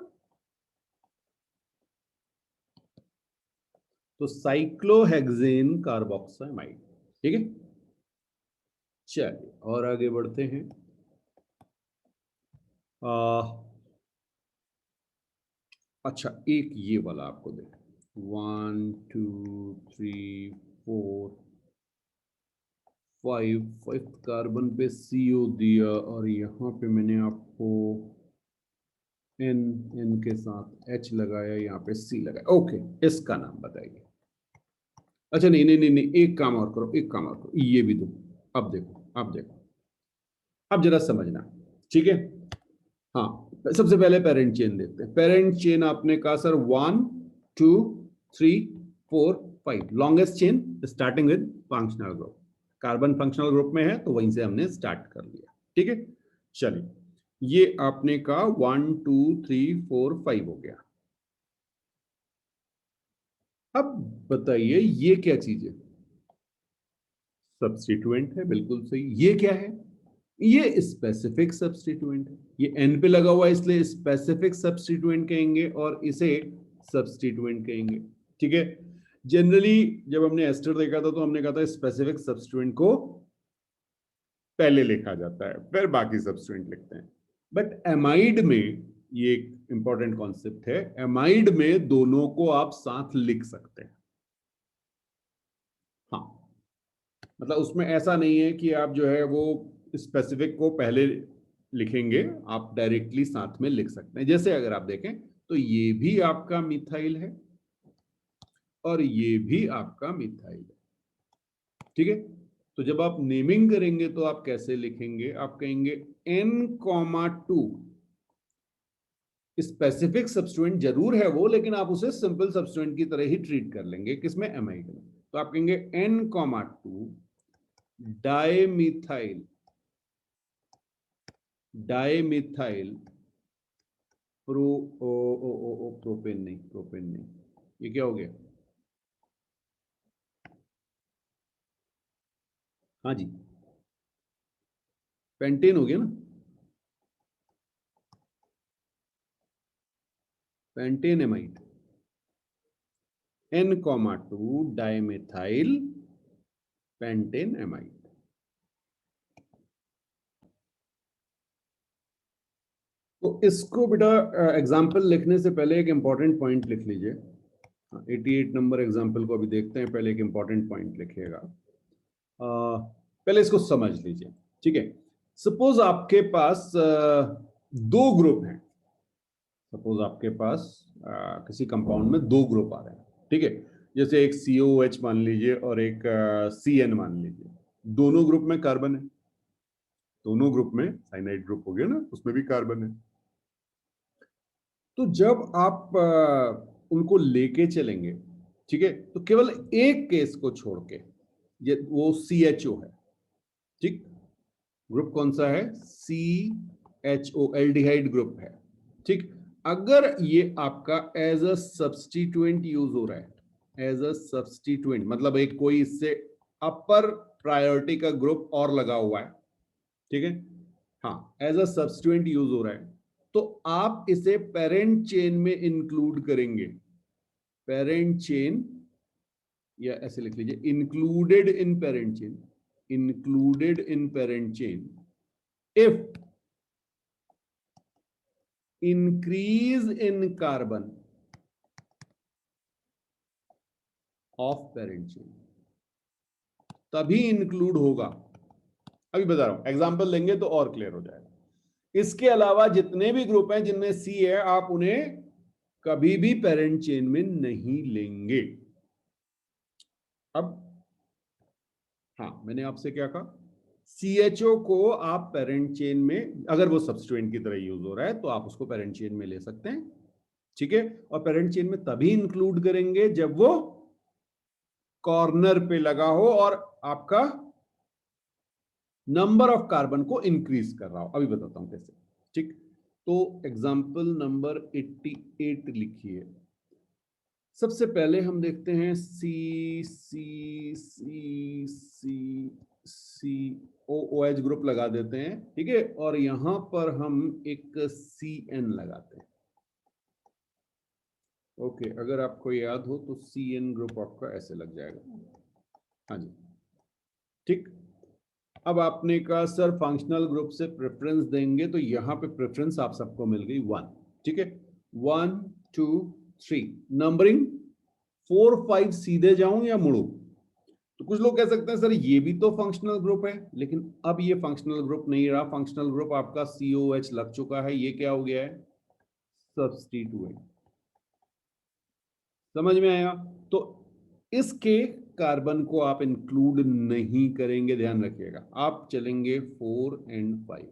तो साइक्लोहेक्सेन कार्बोक्सामाइड। ठीक है, चलिए और आगे बढ़ते हैं। अच्छा, एक ये वाला आपको दे, 1 2 3 4 5, 5th कार्बन पे CO दिया, और यहाँ पे मैंने आपको N के साथ H लगाया, यहाँ पे C लगाया। ओके, इसका नाम बताइए। अच्छा, नहीं नहीं नहीं नहीं, एक काम और करो, एक काम और करो, ये भी दो। अब देखो, अब देखो, अब जरा समझना। ठीक है। हाँ, सबसे पहले पेरेंट चेन देखते हैं। पेरेंट चेन आपने कहा sir 1 2 3 4 5, longest chain starting with functional group. Carbon functional group में है तो वहीं से हमने स्टार्ट कर लिया। ठीक है, चलिए ये आपने कहा 1 2 3 4 5 हो गया। अब बताइए ये क्या चीज है? सब्स्टिट्यूएंट है, बिल्कुल सही। ये क्या है? ये स्पेसिफिक सब्स्टिट्यूएंट है। ये एन पे लगा हुआ है इसलिए स्पेसिफिक सब्स्टिट्यूएंट कहेंगे और इसे सब्स्टिट्यूएंट कहेंगे। ठीक है, जनरली जब हमने एस्टर देखा था तो हमने कहा था स्पेसिफिक सब्स्टिट्यूएंट को पहले लिखा जाता है फिर बाकी सब्स्टिट्यूएंट लिखते हैं। बट एमाइड में ये एक इंपॉर्टेंट कॉन्सेप्ट है, एमाइड में दोनों को आप साथ लिख सकते हैं। हाँ, मतलब उसमें ऐसा नहीं है कि आप जो है वो स्पेसिफिक को पहले लिखेंगे, आप डायरेक्टली साथ में लिख सकते हैं। जैसे अगर आप देखें तो ये भी आपका मिथाइल है और ये भी आपका मिथाइल है। ठीक है, तो जब आप नेमिंग करेंगे तो आप कैसे लिखेंगे? आप कहेंगे N,2 स्पेसिफिक सब्स्टिट्यूएंट जरूर है वो, लेकिन आप उसे सिंपल सब्स्टिट्यूएंट की तरह ही ट्रीट कर लेंगे। किसमें? एमाइड में। तो आप कहेंगे N,2 डाइमिथाइल प्रो ओ ओ ओ ओ प्रोपेन नहीं, ये क्या हो गया? हाँ जी, पेंटेन हो गया ना, pentane amide. N,2 dimethyl pentane amide. तो इसको बेटा एग्जाम्पल लिखने से पहले एक इंपॉर्टेंट पॉइंट लिख लीजिए। 88 नंबर एग्जाम्पल को अभी देखते हैं, पहले एक इंपॉर्टेंट पॉइंट लिखिएगा। पहले इसको समझ लीजिए। ठीक है, सपोज आपके पास दो ग्रुप हैं। सपोज आपके पास किसी कंपाउंड में दो ग्रुप आ रहे हैं। ठीक है, जैसे एक COOH मान लीजिए और एक CN मान लीजिए। दोनों ग्रुप में कार्बन है, दोनों ग्रुप में साइनाइड ग्रुप हो गया ना, उसमें भी कार्बन है। तो जब आप उनको लेके चलेंगे, ठीक है, तो केवल एक केस को छोड़ के, ये वो CHO है। ठीक, ग्रुप कौन सा है? CHO, एल्डिहाइड ग्रुप है। ठीक, अगर ये आपका एज अ सब्स्टिट्यूएंट यूज हो रहा है, एज अ सब्स्टिट्यूएंट मतलब एक कोई इससे अपर प्रायोरिटी का ग्रुप और लगा हुआ है। ठीक है, हाँ, एज अ सब्स्टिट्यूएंट यूज हो रहा है, तो आप इसे पेरेंट चेन में इंक्लूड करेंगे। पेरेंट चेन, या ऐसे लिख लीजिए included in parent chain, included in parent chain if increase in carbon of parent chain, तभी इंक्लूड होगा। अभी बता रहा हूं, एग्जांपल लेंगे तो और क्लियर हो जाएगा। इसके अलावा जितने भी ग्रुप हैं जिनमें C है, आप उन्हें कभी भी पेरेंट चेन में नहीं लेंगे। अब हाँ, मैंने आपसे क्या कहा? CHO को आप पेरेंट चेन में, अगर वो सब्स्टिट्यूएंट की तरह यूज हो रहा है तो आप उसको पेरेंट चेन में ले सकते हैं। ठीक है, और पेरेंट चेन में तभी इंक्लूड करेंगे जब वो कॉर्नर पे लगा हो और आपका नंबर ऑफ कार्बन को इंक्रीज कर रहा हो। अभी बताता हूं कैसे। ठीक, तो एग्जांपल नंबर 88 लिखिए। सबसे पहले हम देखते हैं सी सी सी सी सी ओ ओ एच ग्रुप लगा देते हैं। ठीक है, और यहां पर हम एक CN लगाते हैं। ओके, अगर आपको याद हो तो CN ग्रुप आपका ऐसे लग जाएगा। हाँ जी, ठीक। अब आपने कहा सर फंक्शनल ग्रुप से प्रेफरेंस देंगे, तो यहां पे प्रेफरेंस आप सबको मिल गई 1। ठीक है, 1 2 3 नंबरिंग 4 5 सीधे जाऊं या मुड़ू? तो कुछ लोग कह सकते हैं सर ये भी तो फंक्शनल ग्रुप है, लेकिन अब ये फंक्शनल ग्रुप नहीं रहा। फंक्शनल ग्रुप आपका COH लग चुका है, ये क्या हो गया है? सब्स्टिट्यूएंट। समझ में आया? तो इसके कार्बन को आप इंक्लूड नहीं करेंगे, ध्यान रखिएगा। आप चलेंगे 4 और 5।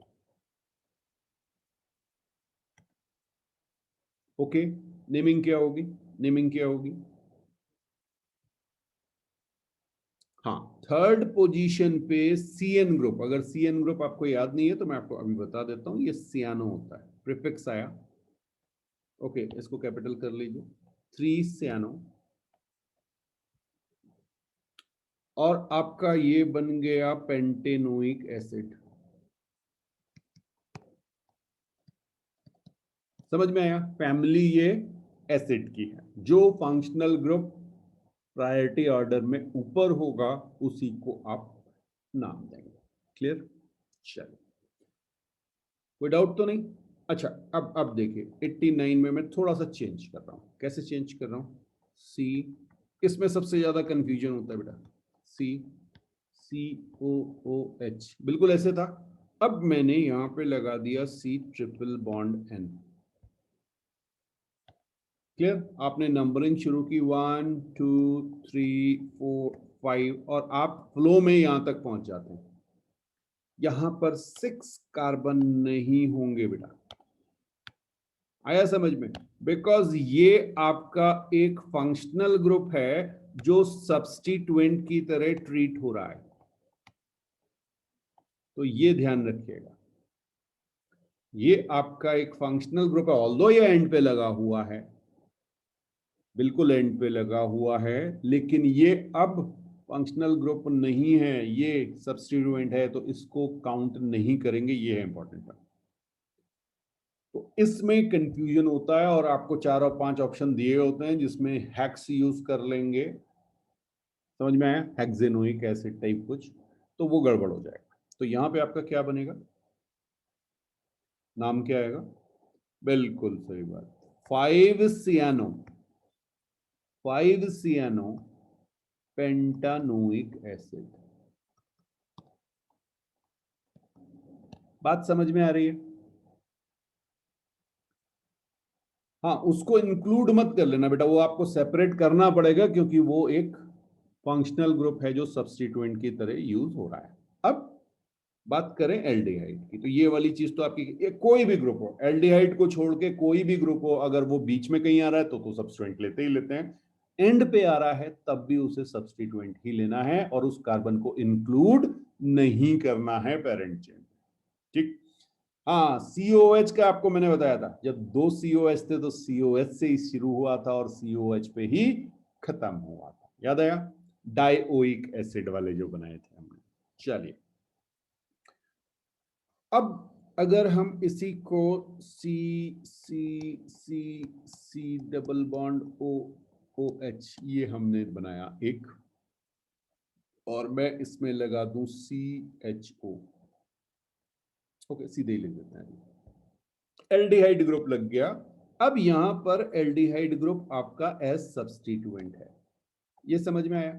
ओके, नेमिंग क्या होगी? नेमिंग क्या होगी? हाँ, थर्ड पोजीशन पे सीएन ग्रुप। अगर सीएन ग्रुप आपको याद नहीं है तो मैं आपको अभी बता देता हूं, ये सियानो होता है। प्रीफिक्स आया, ओके, इसको कैपिटल कर लीजिए, 3 सियानो, और आपका ये बन गया पेंटेनोइक एसिड। समझ में आया? फैमिली ये एसिड की है, जो फंक्शनल ग्रुप प्रायोरिटी ऑर्डर में ऊपर होगा उसी को आप नाम देंगे। क्लियर? चलिए, कोई डाउट तो नहीं? अच्छा, अब देखिए 89 में मैं थोड़ा सा चेंज कर रहा हूं। कैसे चेंज कर रहा हूं? सी, इसमें सबसे ज्यादा कंफ्यूजन होता है बेटा, सी, COOH, बिल्कुल ऐसे था। अब मैंने यहां पे लगा दिया C triple bond N। Clear? आपने नंबरिंग शुरू की 1 2 3 4 5 और आप फ्लो में यहां तक पहुंच जाते हैं। यहां पर 6 कार्बन नहीं होंगे बेटा। आया समझ में? बिकॉज ये आपका एक फंक्शनल ग्रुप है जो सब्स्टिट्यूएंट की तरह ट्रीट हो रहा है, तो ये ध्यान रखिएगा। ये आपका एक फंक्शनल ग्रुप है, ऑल्दो ये एंड पे लगा हुआ है, बिल्कुल एंड पे लगा हुआ है, लेकिन ये अब फंक्शनल ग्रुप नहीं है, ये सब्स्टिट्यूएंट है, तो इसको काउंट नहीं करेंगे। ये है इंपॉर्टेंट बात। तो इसमें कंफ्यूजन होता है और आपको 4 और 5 ऑप्शन दिए होते हैं जिसमें हेक्स यूज कर लेंगे। समझ में आया? हेक्सेनोइक एसिड टाइप कुछ, तो वो गड़बड़ हो जाएगा। तो यहां पे आपका क्या बनेगा? नाम क्या आएगा? बिल्कुल सही बात, 5 सियानो, 5 सियानो पेंटानोइक एसिड। बात समझ में आ रही है? हाँ, उसको इंक्लूड मत कर लेना बेटा, वो आपको सेपरेट करना पड़ेगा क्योंकि वो एक फंक्शनल ग्रुप है जो सब्स्टिट्यूएंट की तरह यूज हो रहा है। अब बात करें एल्डिहाइड की, तो ये वाली चीज तो आपकी कोई भी ग्रुप हो, एल्डिहाइड को छोड़ के कोई भी ग्रुप हो, अगर वो बीच में कहीं आ रहा है तो सब्स्टिट्यूएंट लेते ही लेते हैं। एंड पे आ रहा है तब भी उसे सब्स्टिट्यूएंट ही लेना है और उस कार्बन को इंक्लूड नहीं करना है पेरेंट चेन। ठीक? हाँ, सीओएच का आपको मैंने बताया था, जब 2 सीओएच थे तो सीओएच से ही शुरू हुआ था और सीओएच पे ही खत्म हुआ था। याद आया? डाइओइक एसिड वाले जो बनाए थे हमने। चलिए, अब अगर हम इसी को C C C C double bond O O H, ये हमने बनाया एक, और मैं इसमें लगा दूं CHO। ओके, सीधे ही लिख देते हैं। एल्डिहाइड ग्रुप लग गया। अब यहां पर एल्डिहाइड ग्रुप आपका एज सब्स्टिट्यूएंट है। ये समझ में आया?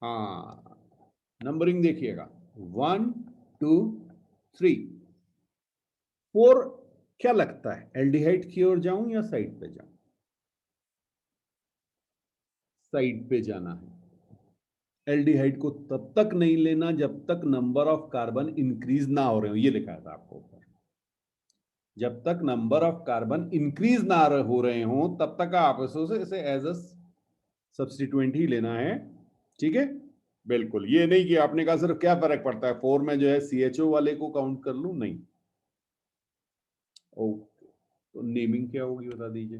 हाँ, नंबरिंग देखिएगा, 1 2 3 4। क्या लगता है, एल्डिहाइड की ओर जाऊं या साइड पे जाऊं? साइड पे जाना है। एल्डिहाइड को तब तक नहीं लेना जब तक नंबर ऑफ कार्बन इंक्रीज ना हो रहे हो, ये लिखा था आपको ऊपर। जब तक नंबर ऑफ कार्बन इंक्रीज ना हो रहे हो तब तक आप इसे एज अ सब्स्टिट्यूएंट ही लेना है। ठीक है? बिल्कुल, ये नहीं कि आपने कहा सर क्या फर्क पड़ता है 4 में जो है CHO वाले को काउंट कर लूं, नहीं। ओके, तो नेमिंग क्या होगी बता दीजिए?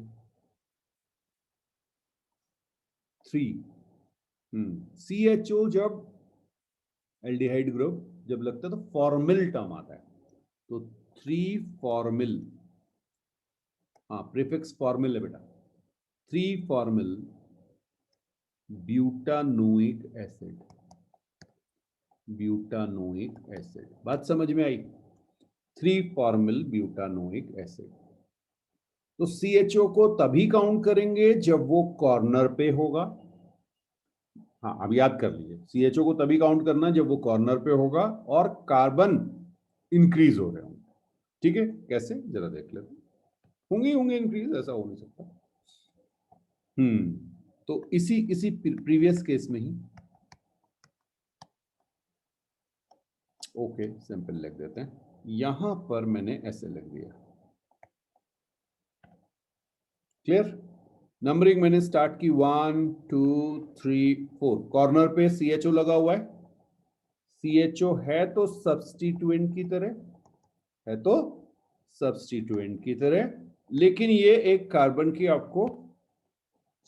3। CHO जब एल्डिहाइड ग्रुप जब लगता है तो फॉर्मिल टर्म आता है, तो 3 फॉर्मिल। हाँ, प्रीफिक्स फॉर्मिल है बेटा, 3 formal butanoic acid. Butanoic acid, बात समझ में आई? 3 फॉर्मिल ब्यूटानोइक एसिड। तो CHO को तभी काउंट करेंगे जब वो कॉर्नर पे होगा। हाँ, अब याद कर लीजिए, CHO को तभी काउंट करना जब वो कॉर्नर पे होगा और कार्बन इंक्रीज हो रहे होंगे। ठीक है? कैसे, जरा देख लेते हैं। होंगे इंक्रीज, ऐसा हो नहीं सकता। तो इसी इसी प्रीवियस केस में ही, ओके, सिंपल लिख देते हैं। यहां पर मैंने ऐसे लिख दिया, क्लियर? नंबरिंग मैंने स्टार्ट की 1 2 3 4, कॉर्नर पे CHO लगा हुआ है। CHO है तो सब्स्टिट्यूएंट की तरह, है तो सब्स्टिट्यूएंट की तरह, लेकिन ये एक कार्बन की आपको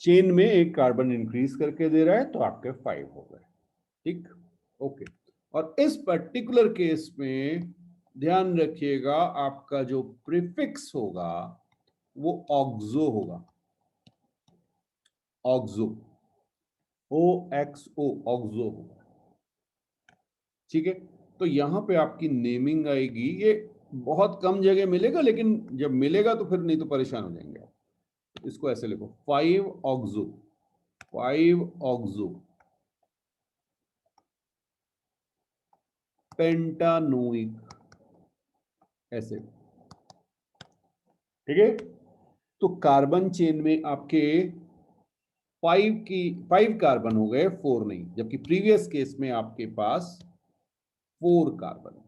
चेन में एक कार्बन इंक्रीज करके दे रहा है, तो आपके 5 हो गए। ठीक, ओके। और इस पर्टिकुलर केस में ध्यान रखिएगा, आपका जो प्रीफिक्स होगा वो ऑक्सो होगा, ऑक्सो, OXO, ऑक्सो होगा। ठीक है, तो यहां पे आपकी नेमिंग आएगी। ये बहुत कम जगह मिलेगा, लेकिन जब मिलेगा तो फिर नहीं तो परेशान हो जाएंगे आप। इसको ऐसे लिखो, 5 ऑक्सो, 5 ऑक्सो पेंटानोइक, ऐसे। ठीक है, तो कार्बन चेन में आपके 5 कार्बन हो गए, 4 नहीं, जबकि प्रीवियस केस में आपके पास 4 कार्बन।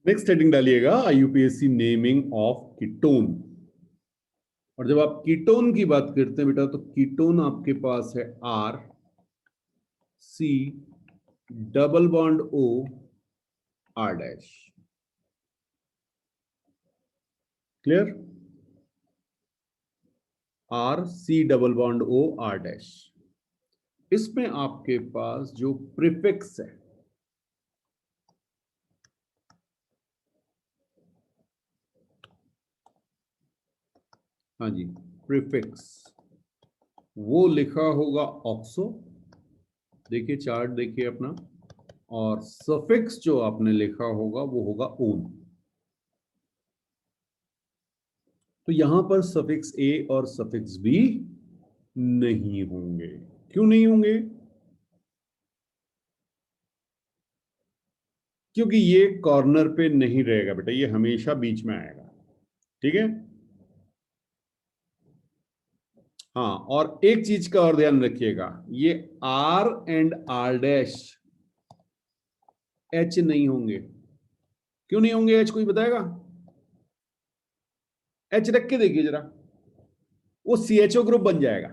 नेक्स्ट हेडिंग डालिएगा, IUPAC नेमिंग ऑफ कीटोन। और जब आप कीटोन की बात करते हैं बेटा, तो कीटोन आपके पास है R C double bond O R dash. Clear? R C double bond O R dash. इसमें आपके पास जो प्रीफिक्स है, हाँ जी, प्रीफिक्स, वो लिखा होगा ऑक्सो, देखिए चार्ट देखिए अपना, और सफिक्स जो आपने लिखा होगा वो होगा ओन। तो यहां पर सफिक्स A और सफिक्स B नहीं होंगे। क्यों नहीं होंगे? क्योंकि ये कॉर्नर पे नहीं रहेगा बेटा, ये हमेशा बीच में आएगा। ठीक है, हाँ, और एक चीज का और ध्यान रखिएगा, ये R and R dash H नहीं होंगे। क्यों नहीं होंगे H, कोई बताएगा? H रख के देखिए जरा, वो CHO ग्रुप बन जाएगा।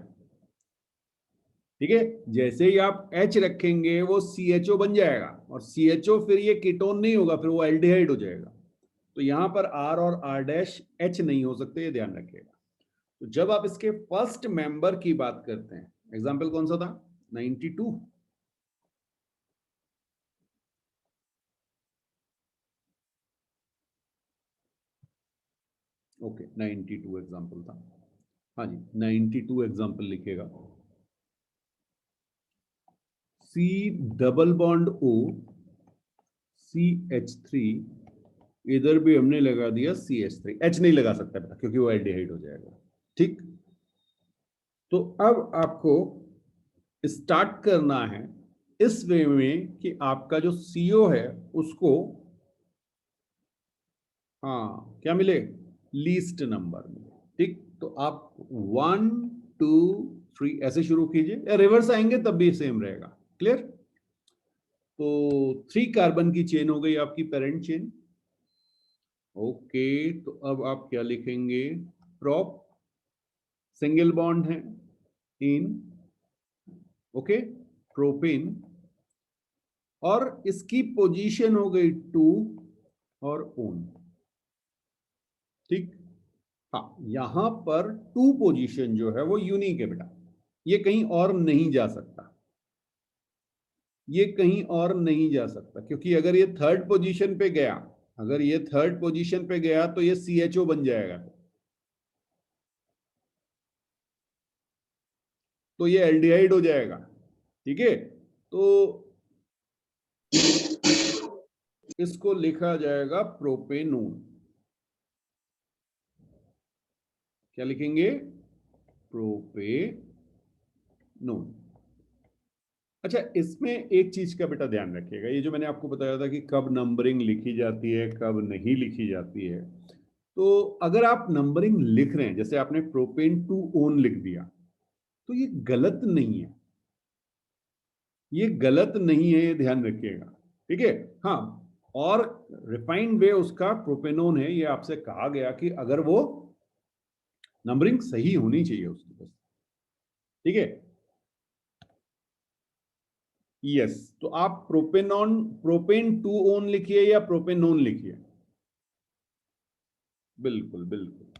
ठीक है, जैसे ही आप H रखेंगे वो CHO बन जाएगा, और CHO फिर ये कीटोन नहीं होगा, फिर वो एल्डिहाइड हो जाएगा। तो यहां पर R और R डैश H नहीं हो सकते, ये ध्यान रखिएगा। तो जब आप इसके फर्स्ट मेंबर की बात करते हैं, एग्जाम्पल कौन सा था? 92। ओके, 92 एग्जाम्पल था। हाँ जी, 92 एग्जाम्पल लिखिएगा। C double bond O CH3, इधर भी हमने लगा दिया CH3, H नहीं लगा सकता बेटा, क्योंकि वो एल्डिहाइड हो जाएगा। ठीक, तो अब आपको स्टार्ट करना है इस वे में कि आपका जो CO है उसको, हाँ, क्या मिले? लीस्ट नंबर मिले। ठीक, तो आप 1 2 3 ऐसे शुरू कीजिए, या रिवर्स आएंगे तब भी सेम रहेगा। क्लियर? तो 3 कार्बन की चेन हो गई आपकी पेरेंट चेन। ओके, तो अब आप क्या लिखेंगे? प्रॉप, सिंगल बॉन्ड है इन, ओके, प्रोपेन, और इसकी पोजीशन हो गई 2 और ओन। ठीक, हाँ, यहां पर 2 पोजीशन जो है वो यूनिक है बेटा, ये कहीं और नहीं जा सकता, ये कहीं और नहीं जा सकता, क्योंकि अगर ये थर्ड पोजीशन पे गया, अगर ये थर्ड पोजीशन पे गया तो ये CHO बन जाएगा, तो ये एल्डिहाइड हो जाएगा। ठीक है, तो इसको लिखा जाएगा प्रोपेनोन। क्या लिखेंगे? प्रोपेनोन। अच्छा, इसमें एक चीज का बेटा ध्यान रखिएगा, ये जो मैंने आपको बताया था कि कब नंबरिंग लिखी जाती है, कब नहीं लिखी जाती है, तो अगर आप नंबरिंग लिख रहे हैं, जैसे आपने प्रोपेन टू ओन लिख दिया, तो ये गलत नहीं है, ये गलत नहीं है, ये ध्यान रखिएगा। ठीक है, हाँ, और रिफाइंड वे उसका प्रोपेनोन है। ये आपसे कहा गया कि अगर वो नंबरिंग सही होनी चाहिए उसकी बस, ठीक है। यस, तो आप प्रोपेनॉन प्रोपेन 2 ओन लिखिए या प्रोपेनोन लिखिए, बिल्कुल बिल्कुल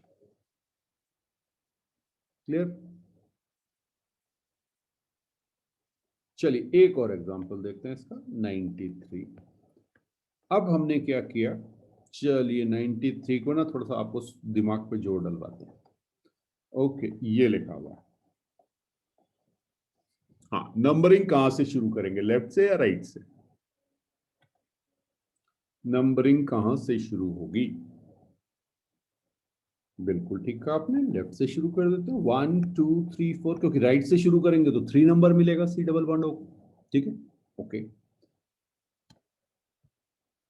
क्लियर। चलिए एक और एग्जांपल देखते हैं इसका, 93। अब हमने क्या किया, चलिए 93 को ना थोड़ा सा आपको दिमाग पे जोर डलवाते हैं। ओके, ये लिखा हुआ है। हाँ, नंबरिंग कहां से शुरू करेंगे, लेफ्ट से या राइट से? नंबरिंग कहां से शुरू होगी? बिल्कुल ठीक कहा आपने, लेफ्ट से शुरू कर देते हैं। 1 2 3 4, क्योंकि राइट से शुरू करेंगे तो 3 नंबर मिलेगा सी डबल बॉन्ड हो, ठीक है। ओके,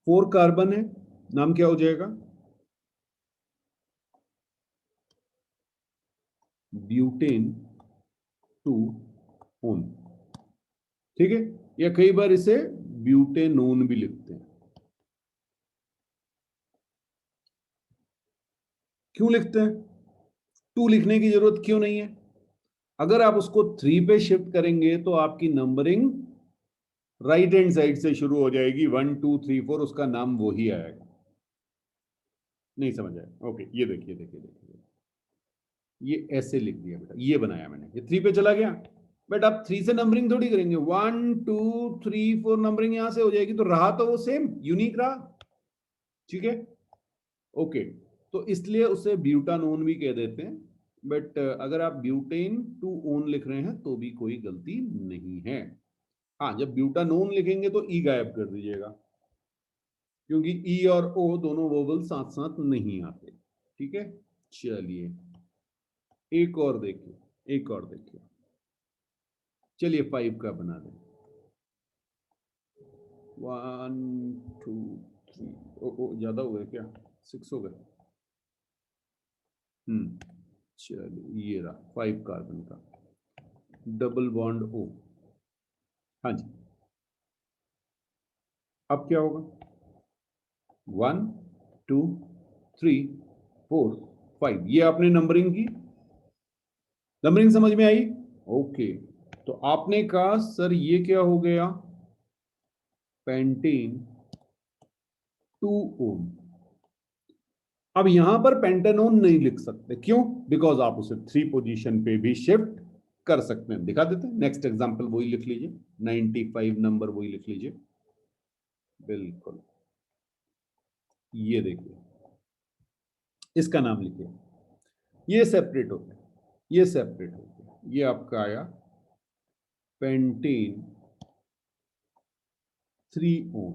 4 कार्बन है, नाम क्या हो जाएगा? ब्यूटेन 2 ओन, ठीक है। या कई बार इसे ब्यूटेनोन भी लिखते हैं। क्यों लिखते हैं? 2 लिखने की जरूरत क्यों नहीं है? अगर आप उसको 3 पे शिफ्ट करेंगे तो आपकी नंबरिंग राइट हैंड साइड से शुरू हो जाएगी, 1 2 3 4, उसका नाम वो ही आएगा। नहीं समझ आया? ओके, ये देखिए देखिए देखिए, ये ऐसे लिख दिया बेटा, ये बनाया मैंने, ये 3 पे चला गया। बट आप 3 से नंबरिंग थोड़ी करेंगे, 1 2 3 4 नंबरिंग यहां से हो जाएगी, तो रहा तो वो सेम यूनिक रहा, ठीक है। ओके, तो इसलिए उसे ब्यूटानोन भी कह देते हैं। बट अगर आप ब्यूटेन 2 ओन लिख रहे हैं तो भी कोई गलती नहीं है। हाँ, जब ब्यूटानोन लिखेंगे तो ई गायब कर दीजिएगा, क्योंकि ई और ओ दोनों वोवल साथ साथ नहीं आते, ठीक है। चलिए एक और देखिए, एक और देखिए, चलिए 5 का बना दें। 1 2 3, ओ ज्यादा हो गया क्या, 6 हो गए। चलिए ये रहा 5 कार्बन का डबल बॉन्ड ओ। हाँ जी, अब क्या होगा? 1 2 3 4 5, ये आपने नंबरिंग की, नंबरिंग समझ में आई? ओके, तो आपने कहा सर ये क्या हो गया, पेंटेन 2 ओम। अब यहां पर पेंटेनोन नहीं लिख सकते, क्यों? बिकॉज आप उसे 3 पोजीशन पे भी शिफ्ट कर सकते हैं। दिखा देते हैं, नेक्स्ट एग्जांपल वही लिख लीजिए, 95 नंबर वही लिख लीजिए, बिल्कुल। ये देखिए, इसका नाम लिखिए, ये सेपरेट हो गया, ये सेपरेट हो गया, ये आपका आया पेंटेन 3 ओम।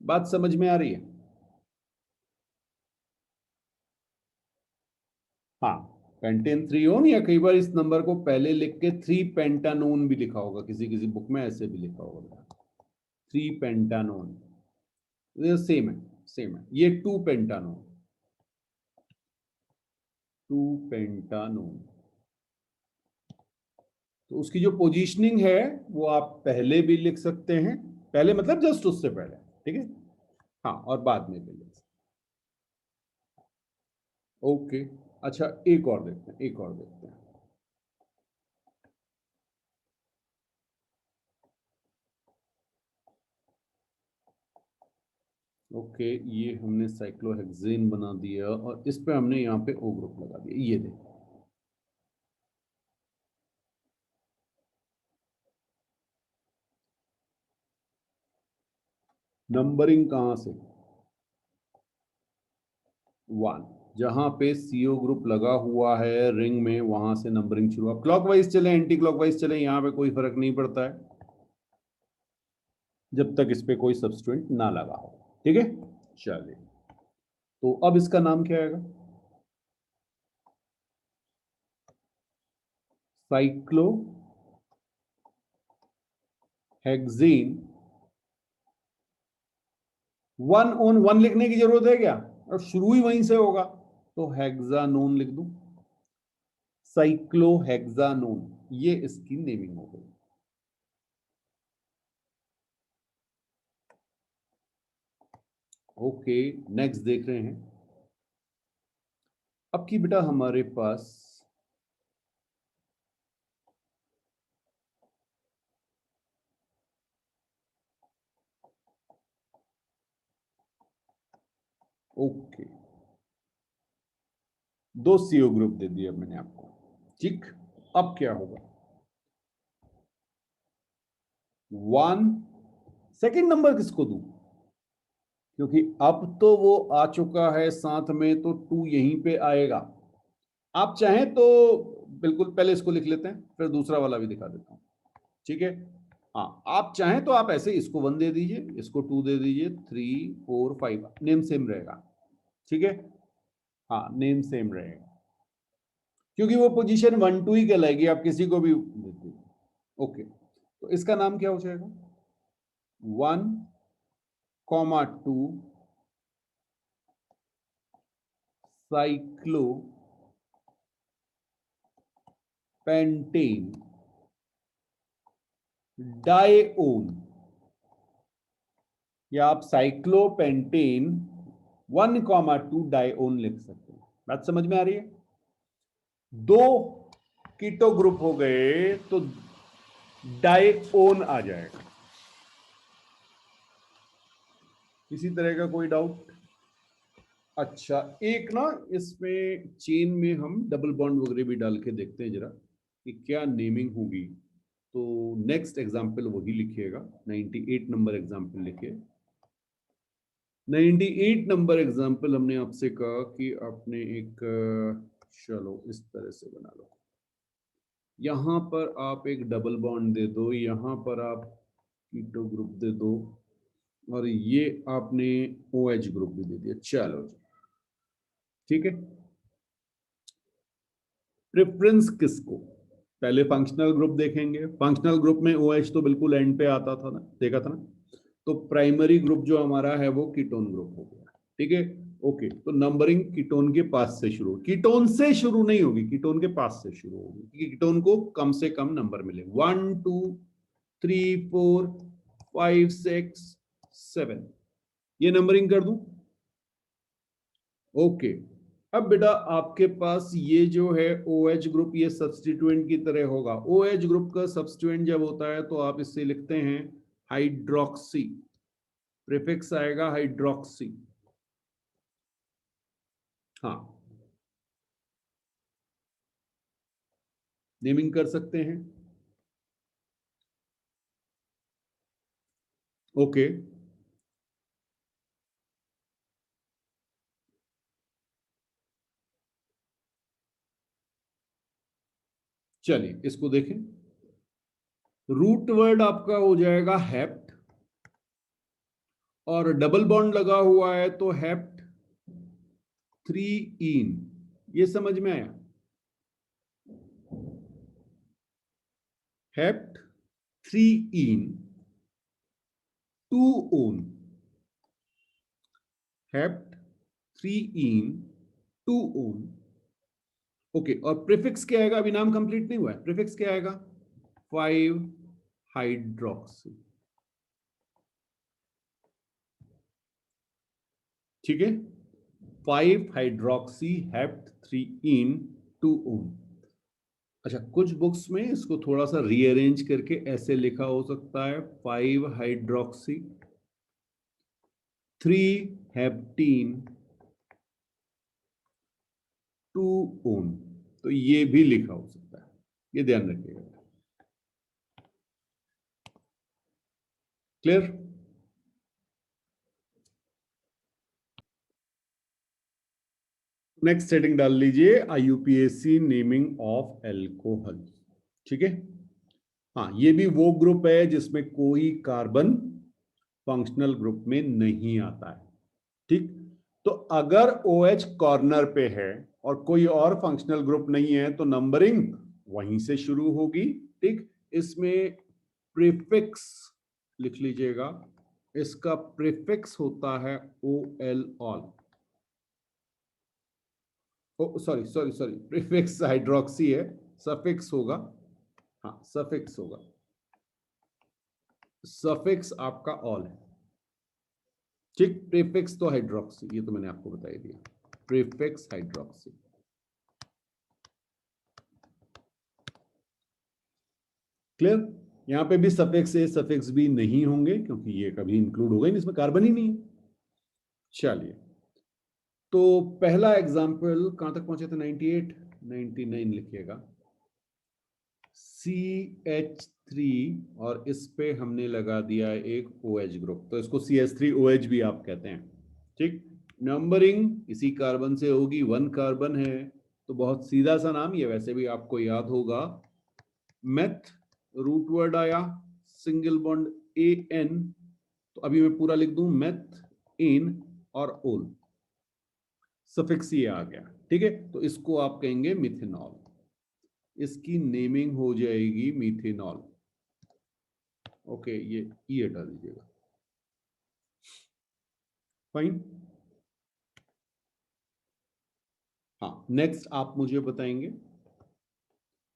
बात समझ में आ रही है? हाँ, पेंटेन 3 ओन, या कई बार इस नंबर को पहले लिख के 3 पेंटानोन भी लिखा होगा, किसी किसी बुक में ऐसे भी लिखा होगा, 3 पेंटानोन। सेम है, सेम है, ये 2 पेंटानोन, 2 पेंटानोन। तो उसकी जो पोजीशनिंग है वो आप पहले भी लिख सकते हैं, पहले मतलब जस्ट उससे पहले, ठीक है। हाँ, और बाद में भी लिख सकते। ओके, अच्छा एक और देखते हैं, एक और देखते हैं। ओके, ये हमने साइक्लोहेक्सेन बना दिया और इस पे हमने यहाँ पे ओ ग्रुप लगा दिया, ये देखिए। नंबरिंग कहां से? 1, जहां पे सीओ ग्रुप लगा हुआ है रिंग में, वहां से नंबरिंग शुरू। अब क्लॉकवाइज चले एंटी क्लॉकवाइज चले, यहां पे कोई फर्क नहीं पड़ता है जब तक इस पे कोई सब्स्टिट्यूएंट ना लगा हो, ठीक है। चलिए, तो अब इसका नाम क्या आएगा? Cyclo hexane 1 own. 1 लिखने की जरूरत है क्या? और शुरू ही वहीं से होगा, तो हेक्सानोन लिख दूं, साइक्लोहेक्सानोन, ये इसकी नेमिंग हो गई। ओके, नेक्स्ट देख रहे हैं। अब की बेटा हमारे पास ओके, दो सीओ ग्रुप दे दिया मैंने आपको, ठीक। अब क्या होगा, 1, सेकंड नंबर किसको दूं, क्योंकि अब तो वो आ चुका है साथ में, तो 2 यहीं पे आएगा। आप चाहें तो बिल्कुल पहले इसको लिख लेते हैं, फिर दूसरा वाला भी दिखा देता हूं, ठीक है। हाँ, आप चाहें तो आप ऐसे इसको 1 दे दीजिए, इसको 2 दे दीजिए, 3 4 5, नेम सेम रहेगा, ठीक है। हाँ, नेम सेम रहेगा, क्योंकि वो पोजीशन 1 2 ही कहलाएगी, आप किसी को भी देते। ओके, तो इसका नाम क्या हो जाएगा, 1, 2 साइक्लो पेंटेन डाइओन, या आप साइक्लोपेंटेन 1, 2 डाइओन लिख सकते हैं। बात समझ में आ रही है, 2 कीटो ग्रुप हो गए तो डाइओन आ जाएगा। किसी तरह का कोई डाउट? अच्छा, एक ना इसमें चेन में हम डबल बॉन्ड वगैरह भी डाल के देखते हैं जरा कि क्या नेमिंग होगी। तो नेक्स्ट एग्जाम्पल वही लिखिएगा, 98 नंबर एग्जाम्पल लिखिए। 98 नंबर एग्जाम्पल हमने आपसे कहा कि आपने एक, चलो इस तरह से बना लो, यहां पर आप एक डबल बॉन्ड दे दो, यहां पर आप कीटो ग्रुप दे दो, और ये आपने OH ग्रुप भी दे दिया। चलो जी, ठीक है। प्रेफरेंस किसको, पहले फंक्शनल ग्रुप देखेंगे। फंक्शनल ग्रुप में OH तो बिल्कुल एंड पे आता था ना, देखा था ना। तो प्राइमरी ग्रुप जो हमारा है वो कीटोन ग्रुप हो गया, ठीक है। ओके, तो नंबरिंग कीटोन के पास से शुरू, कीटोन से शुरू नहीं होगी, कीटोन के पास से शुरू होगी, क्योंकि कीटोन को कम से कम नंबर मिले, 1 2 3 4 5 6 7, ये नंबरिंग कर दूं। ओके, अब बेटा आपके पास ये जो है OH ग्रुप, ये सब्स्टिट्यूएंट की तरह होगा। OH ग्रुप का सब्स्टिट्यूएंट जब होता है तो आप इससे लिखते हैं हाइड्रोक्सी, प्रीफिक्स आएगा हाइड्रोक्सी। हाँ, नेमिंग कर सकते हैं। ओके, चलिए इसको देखें। रूट वर्ड आपका हो जाएगा हेप्ट, और डबल बॉन्ड लगा हुआ है तो हेप्ट 3 इन, ये समझ में आया, हेप्ट 3 इन 2 ओन, हेप्ट 3 इन 2 ओन। ओके, और प्रीफिक्स क्या आएगा, अभी नाम कंप्लीट नहीं हुआ है, प्रीफिक्स क्या आएगा, 5 हाइड्रोक्सी, ठीक है। 5 हाइड्रोक्सी हेप्ट 3 इन 2 ओन। अच्छा, कुछ बुक्स में इसको थोड़ा सा रीअरेंज करके ऐसे लिखा हो सकता है, 5 हाइड्रोक्सी 3 हेप्टीन 2 ओन, तो ये भी लिखा हो सकता है, ये ध्यान रखिएगा। क्लियर? नेक्स्ट सेटिंग डाल लीजिए, IUPAC नेमिंग ऑफ एल्कोहल, ठीक है। हाँ, ये भी वो ग्रुप है जिसमें कोई कार्बन फंक्शनल ग्रुप में नहीं आता है, ठीक। तो अगर OH कॉर्नर पे है और कोई और फंक्शनल ग्रुप नहीं है तो नंबरिंग वहीं से शुरू होगी, ठीक। इसमें प्रीफिक्स लिख लीजिएगा, इसका प्रीफिक्स होता है OL all, sorry sorry sorry, prefix hydroxy है, सफिक्स होगा, हाँ सफिक्स होगा, सफिक्स आपका ऑल है। ठीक, प्रीफिक्स तो हाइड्रोक्सी, ये तो मैंने आपको बता ही दिया, प्रीफिक्स हाइड्रोक्सी। क्लियर? यहां पे भी सफिक्स ए सफिक्स बी नहीं होंगे क्योंकि ये कभी इंक्लूड होगा ही नहीं, इसमें कार्बन ही नहीं है। चलिए, तो पहला एग्जांपल कहां तक पहुंचे थे? 98, 99 लिखिएगा। CH3 और इस पे हमने लगा दिया एक OH ग्रुप, तो इसको CH3OH भी आप कहते हैं। ठीक, नंबरिंग इसी कार्बन से होगी, 1 कार्बन है तो बहुत सीधा सा नाम, ये वैसे भी आपको याद होगा, मेथ, रूट वर्ड आया, सिंगल बॉन्ड AN, तो अभी मैं पूरा लिख दूं, मेथ इन और ओल, सफिक्स ये आ गया। ठीक है, तो इसको आप कहेंगे मिथेनॉल, इसकी नेमिंग हो जाएगी मिथेनॉल। ओके, ये हटा दीजिएगा। फाइन। हाँ, नेक्स्ट आप मुझे बताएंगे।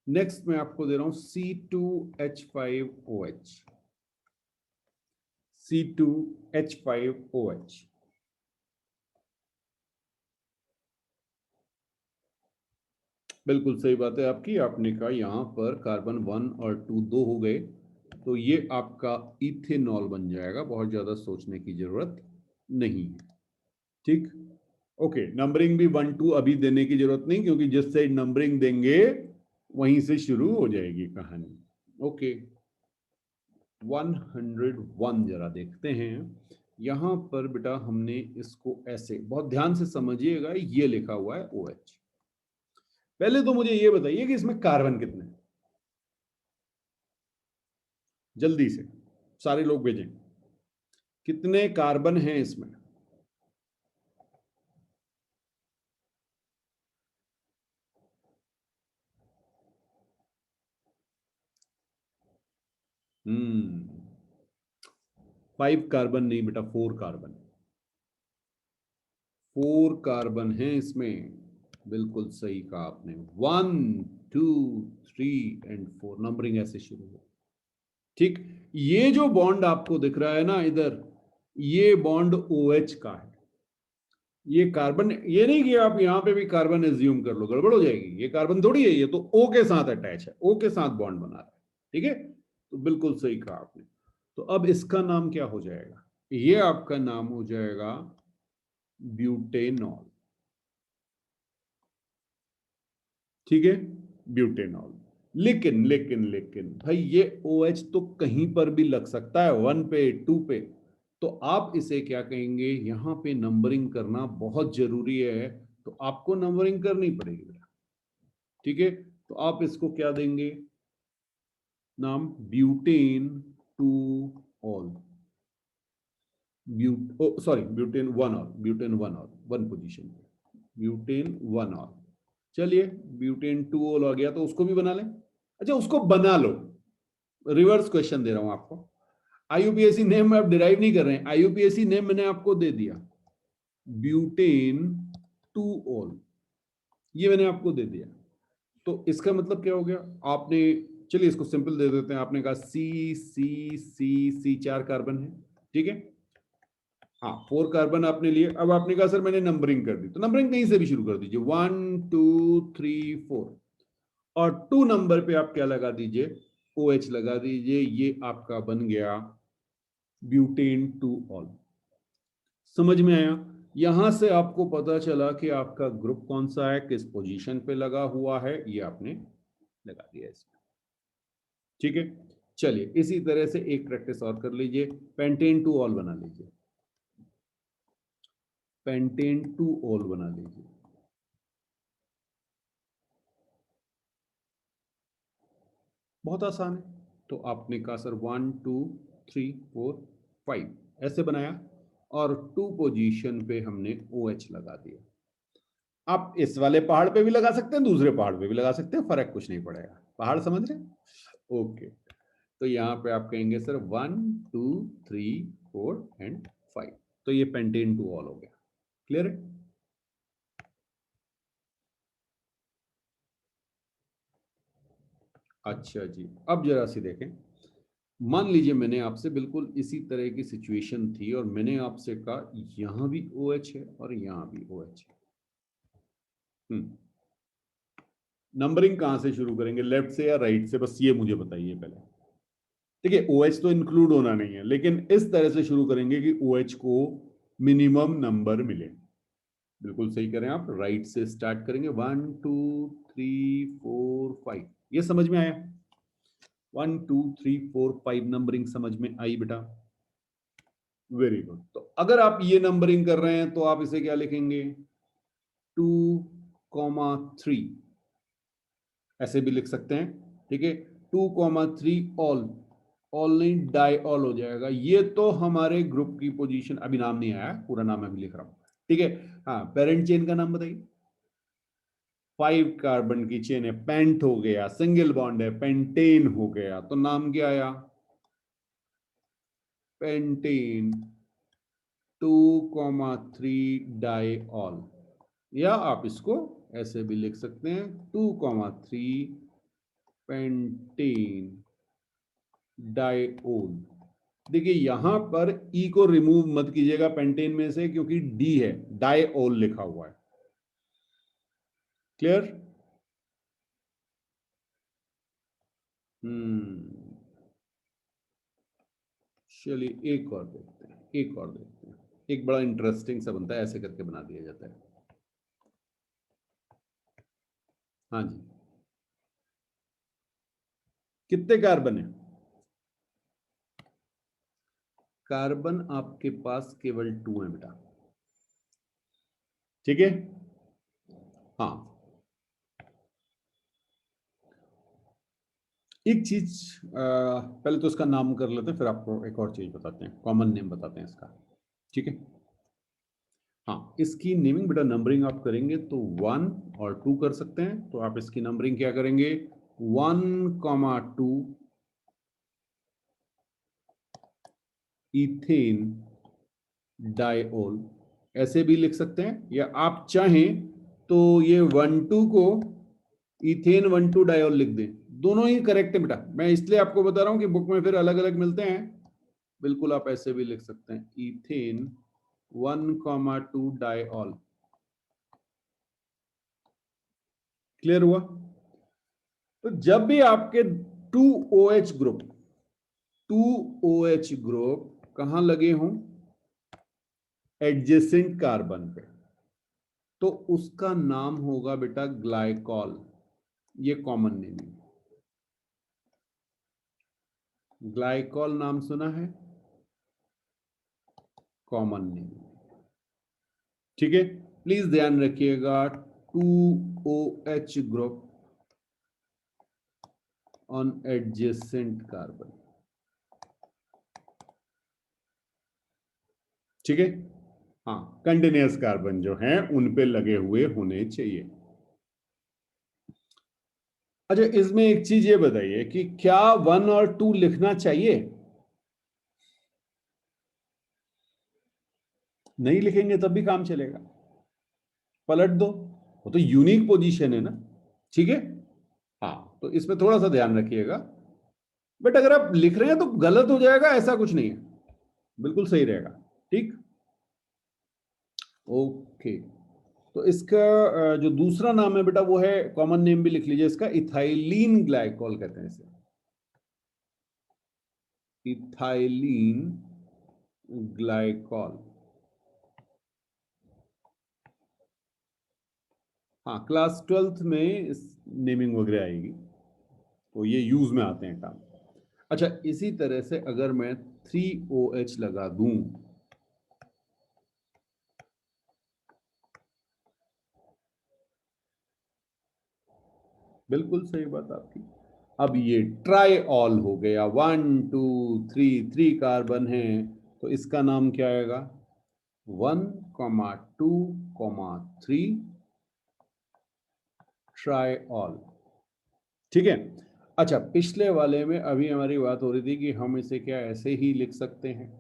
नेक्स्ट मैं आपको दे रहा हूं C2H5OH, C2H5OH। बिल्कुल सही बात है आपकी, आपने कहा यहां पर कार्बन 1 और 2 दो हो गए, तो ये आपका इथेनॉल बन जाएगा, बहुत ज्यादा सोचने की जरूरत नहीं है। ठीक, ओके, नंबरिंग भी 1 2 अभी देने की जरूरत नहीं, क्योंकि जिस साइड नंबरिंग देंगे वहीं से शुरू हो जाएगी कहानी। ओके, 101 जरा देखते हैं। यहां पर बेटा हमने इसको ऐसे बहुत ध्यान से समझिएगा, ये लिखा हुआ है OH। पहले तो मुझे ये बताइए कि इसमें कार्बन कितने हैं, जल्दी से सारे लोग भेजें, कितने कार्बन हैं इसमें? हम्म 5 कार्बन नहीं बेटा, 4 कार्बन, 4 कार्बन है इसमें। बिल्कुल सही कहा आपने, 1 2 3 एंड 4, नंबरिंग ऐसे शुरू हो। ठीक, ये जो बॉन्ड आपको दिख रहा है ना इधर, ये बॉन्ड OH का है। ये कार्बन, ये नहीं कि आप यहां पे भी कार्बन एज्यूम कर लो, गड़बड़ हो जाएगी, ये कार्बन थोड़ी है, ये तो O के साथ अटैच है, O के साथ बॉन्ड बना रहा है। ठीक है, तो बिल्कुल सही कहा आपने। तो अब इसका नाम क्या हो जाएगा? ये आपका नाम हो जाएगा ब्यूटेनॉल। ठीक है, ब्यूटेनॉल। लेकिन लेकिन लेकिन भाई ये OH तो कहीं पर भी लग सकता है, 1 पे 2 पे, तो आप इसे क्या कहेंगे? यहां पे नंबरिंग करना बहुत जरूरी है, तो आपको नंबरिंग करनी पड़ेगी बेटा। ठीक है, तो आप इसको क्या देंगे नाम? Butane two all, sorry butane 1 all, butane 1 all, 1 position, butane 1 all. चलिए, ब्यूटेन 2 ऑल आ गया, तो उसको भी बना लें। अच्छा, उसको बना लो, रिवर्स क्वेश्चन दे रहा हूं आपको। IUPAC नेम आप डिराइव नहीं कर रहे हैं, IUPAC नेम मैंने आपको दे दिया, ब्यूटेन 2 ऑल, ये मैंने आपको दे दिया। तो इसका मतलब क्या हो गया? आपने, चलिए इसको सिंपल दे देते हैं, आपने कहा C 4 कार्बन है। ठीक है, हाँ 4 कार्बन आपने लिए। अब आपने कहा सर मैंने नंबरिंग कर दी, तो नंबरिंग कहीं से भी शुरू कर दीजिए, 1 2 3 4, और 2 नंबर पे आप क्या लगा दीजिए? OH लगा दीजिए, ये आपका बन गया ब्यूटेन टू ऑल। समझ में आया? यहां से आपको पता चला कि आपका ग्रुप कौन सा है, किस पोजीशन पे लगा हुआ है, ये आपने लगा दिया इसमें। ठीक है, चलिए इसी तरह से एक प्रैक्टिस और कर लीजिए, पेंटेन टू ऑल बना लीजिए, पेंटेन टू ऑल बना लीजिए। बहुत आसान है, तो आपने कहा सर 1 2 3 4 5 ऐसे बनाया, और 2 पोजीशन पे हमने OH लगा दिया। आप इस वाले पहाड़ पे भी लगा सकते हैं, दूसरे पहाड़ पे भी लगा सकते हैं, फर्क कुछ नहीं पड़ेगा। पहाड़ समझ रहे? ओके, तो यहां पे आप कहेंगे सर 1 2 3 4 एंड 5, तो ये पेंटेन टू ऑल हो गया। क्लियर है? अच्छा जी, अब जरा सी देखें, मान लीजिए मैंने आपसे बिल्कुल इसी तरह की सिचुएशन थी और मैंने आपसे कहा यहां भी OH है और यहां भी OH है। नंबरिंग कहां से शुरू करेंगे, लेफ्ट से या राइट से, बस ये मुझे बताइए पहले। ठीक है, OH तो इंक्लूड होना नहीं है, लेकिन इस तरह से शुरू करेंगे कि OH को मिनिमम नंबर मिले। बिल्कुल सही करें आप, राइट से स्टार्ट करेंगे। 1 2 3 4 5, ये समझ में आया? 1 2 3 4 5 नंबरिंग समझ में आई बेटा? Very good. तो अगर आप ये नंबरिंग कर रहे हैं तो आप इसे क्या लिखेंगे, 2,3 ऐसे भी लिख सकते हैं। ठीक है, 2,3 ऑल, ऑल नहीं डाई ऑल हो जाएगा। ये तो हमारे ग्रुप की पोजीशन, अभी नाम नहीं आया, पूरा नाम मैं भी लिख रहा हूं। ठीक है, हाँ, पेरेंट चेन का नाम बताइए। 5 कार्बन की चेन है, पेंट हो गया, सिंगल बॉन्ड है, पेंटेन हो गया, तो नाम क्या आया, पेंटेन 2,3 डाई ऑल। या आप इसको ऐसे भी लिख सकते हैं, 2,3 पेंटेन डाइओल। देखिए यहां पर ई को रिमूव मत कीजिएगा पेंटेन में से, क्योंकि डी है, डाइओल लिखा हुआ है। क्लियर? चलिए एक और देखते हैं, एक और देखते हैं। एक बड़ा इंटरेस्टिंग सा बनता है, ऐसे करके बना दिया जाता है। हाँ जी, कितने कार्बन है? कार्बन आपके पास केवल 2 है बेटा। ठीक है, हाँ। एक चीज पहले तो इसका नाम कर लेते हैं, फिर आपको एक और चीज बताते हैं, कॉमन नेम बताते हैं इसका। ठीक है, हाँ, इसकी नेमिंग बेटा नंबरिंग आप करेंगे तो 1 और 2 कर सकते हैं। तो आप इसकी नंबरिंग क्या करेंगे, 1,2 इथेन डाइओल, ऐसे भी लिख सकते हैं। या आप चाहें तो ये 1,2 को इथेन 1,2 डाइओल लिख दें, दोनों ही करेक्ट है बेटा। मैं इसलिए आपको बता रहा हूं कि बुक में फिर अलग अलग मिलते हैं। बिल्कुल आप ऐसे भी लिख सकते हैं, इथेन 1,2 डाइओल। क्लियर हुआ? तो जब भी आपके 2OH ग्रुप, 2OH ग्रुप कहां लगे हों, एडजेसेंट कार्बन पे, तो उसका नाम होगा बेटा ग्लाइकॉल। ये कॉमन नेम है, ग्लाइकॉल नाम सुना है, कॉमन नेम। ठीक है, प्लीज ध्यान रखिएगा, 2OH group on adjacent carbon. ठीक है, हाँ, कंटिन्यूअस कार्बन जो हैं उन पे लगे हुए होने चाहिए। अच्छा, इसमें एक चीज ये बताइए कि क्या 1 और 2 लिखना चाहिए? नहीं लिखेंगे तब भी काम चलेगा, पलट दो, वो तो यूनिक पोजीशन है ना। ठीक है, हाँ, तो इसमें थोड़ा सा ध्यान रखिएगा। बट अगर आप लिख रहे हैं तो गलत हो जाएगा, ऐसा कुछ नहीं है, बिल्कुल सही रहेगा। ठीक, ओके। तो इसका जो दूसरा नाम है बेटा वो है, कॉमन नेम भी लिख लीजिए इसका, इथाइलीन ग्लाइकॉल कहते हैं इसे, इथाइलीन ग्लाइकॉल। हाँ, क्लास 12th में इस नेमिंग वगैरह आएगी, तो ये यूज में आते हैं काम। अच्छा, इसी तरह से अगर मैं 3OH लगा दूं, बिल्कुल सही बात आपकी। अब ये ट्राइऑल हो गया, 1 2 3, 3 कार्बन है, तो इसका नाम क्या आएगा, 1,2,3 ट्राइऑल। ठीक है। अच्छा, पिछले वाले में अभी हमारी बात हो रही थी कि हम इसे क्या ऐसे ही लिख सकते हैं,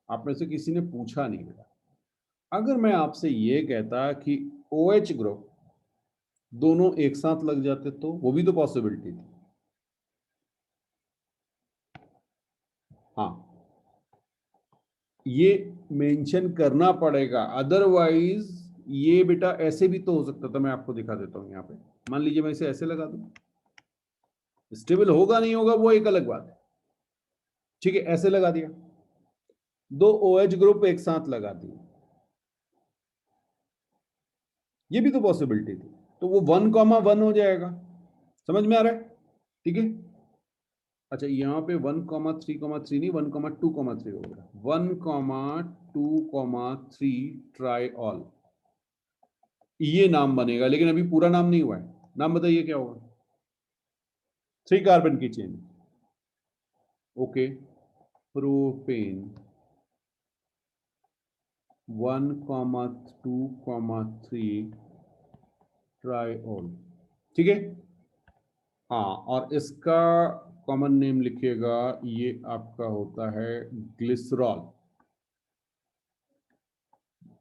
आप में से किसी ने पूछा नहीं बेटा। अगर मैं आपसे ये कहता कि OH ग्रुप दोनों एक साथ लग जाते तो वो भी तो पॉसिबिलिटी थी। हाँ, ये मेंशन करना पड़ेगा, अदरवाइज ये बेटा ऐसे भी तो हो सकता था। मैं आपको दिखा देता हूं। यहाँ पे मान लीजिए मैं इसे ऐसे लगा दूं, स्टेबल होगा नहीं होगा वो एक अलग बात है। ठीक है, ऐसे लगा दिया, दो OH ग्रुप एक साथ लगा दिए, ये भी तो पॉसिबिलिटी थी। तो वो 1,1 हो जाएगा। समझ में आ रहा है? ठीक है। अच्छा, यहाँ पे 1,3,3 नहीं, 1,2,3 हो गया। 1,2,3 ट्राई ऑल, ये नाम बनेगा, लेकिन अभी पूरा नाम नहीं हुआ है। नाम बताइए क्या होगा? 3 कार्बन की चेन। Okay, propane 1,2,3 ट्राइऑल। ठीक है। हाँ, और इसका कॉमन नेम लिखिएगा, ये आपका होता है ग्लिसरॉल।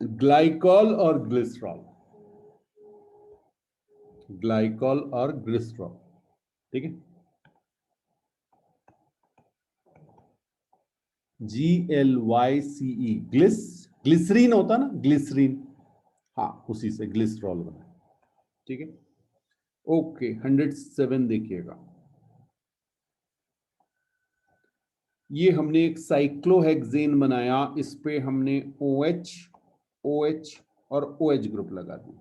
ग्लाइकॉल और ग्लिसरॉल, ग्लाइकॉल और ग्लिसरॉल। ठीक है। GLYCE, ग्लिसरीन होता ना, ग्लिसरीन, हाँ उसी से ग्लिसरॉल बना। ठीक है। ओके, 107 देखिएगा। ये हमने एक साइक्लोहेक्सेन बनाया, इस पे हमने OH, OH और OH ग्रुप लगा दिए।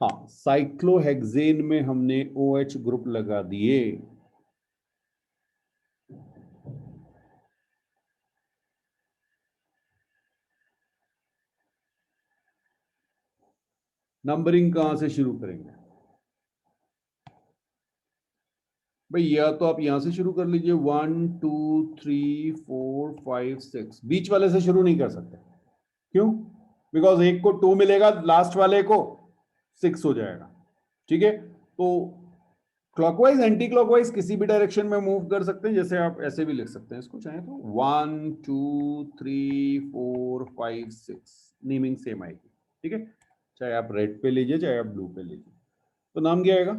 हाँ, साइक्लोहेक्सेन में हमने OH ग्रुप लगा दिए। नंबरिंग कहां से शुरू करेंगे भाई? या तो आप यहां से शुरू कर लीजिए, 1 2 3 4 5 6, बीच वाले से शुरू नहीं कर सकते। क्यों? बिकॉज एक को 2 मिलेगा, लास्ट वाले को 6 हो जाएगा। ठीक है, तो क्लॉकवाइज एंटी क्लॉकवाइज किसी भी डायरेक्शन में मूव कर सकते हैं। जैसे आप ऐसे भी लिख सकते हैं इसको चाहे तो, 1 2 3 4 5 6, नेमिंग सेम आएगी। ठीक है, चाहे आप रेड पे लीजिए चाहे आप ब्लू पे लीजिए। तो नाम क्या आएगा?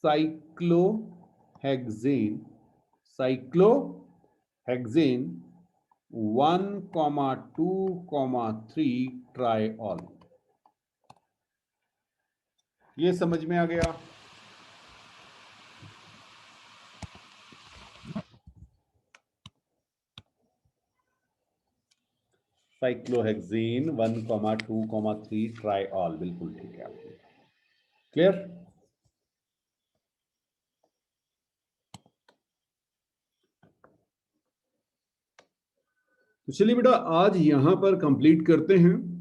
Cyclohexane, cyclohexane 1,2,3 ट्राइऑल। ये समझ में आ गया? साइक्लोहेक्सेन 1,2,3 ट्राइऑल, बिल्कुल ठीक है आपके। क्लियर? तो चलिए बेटा, आज यहां पर कंप्लीट करते हैं।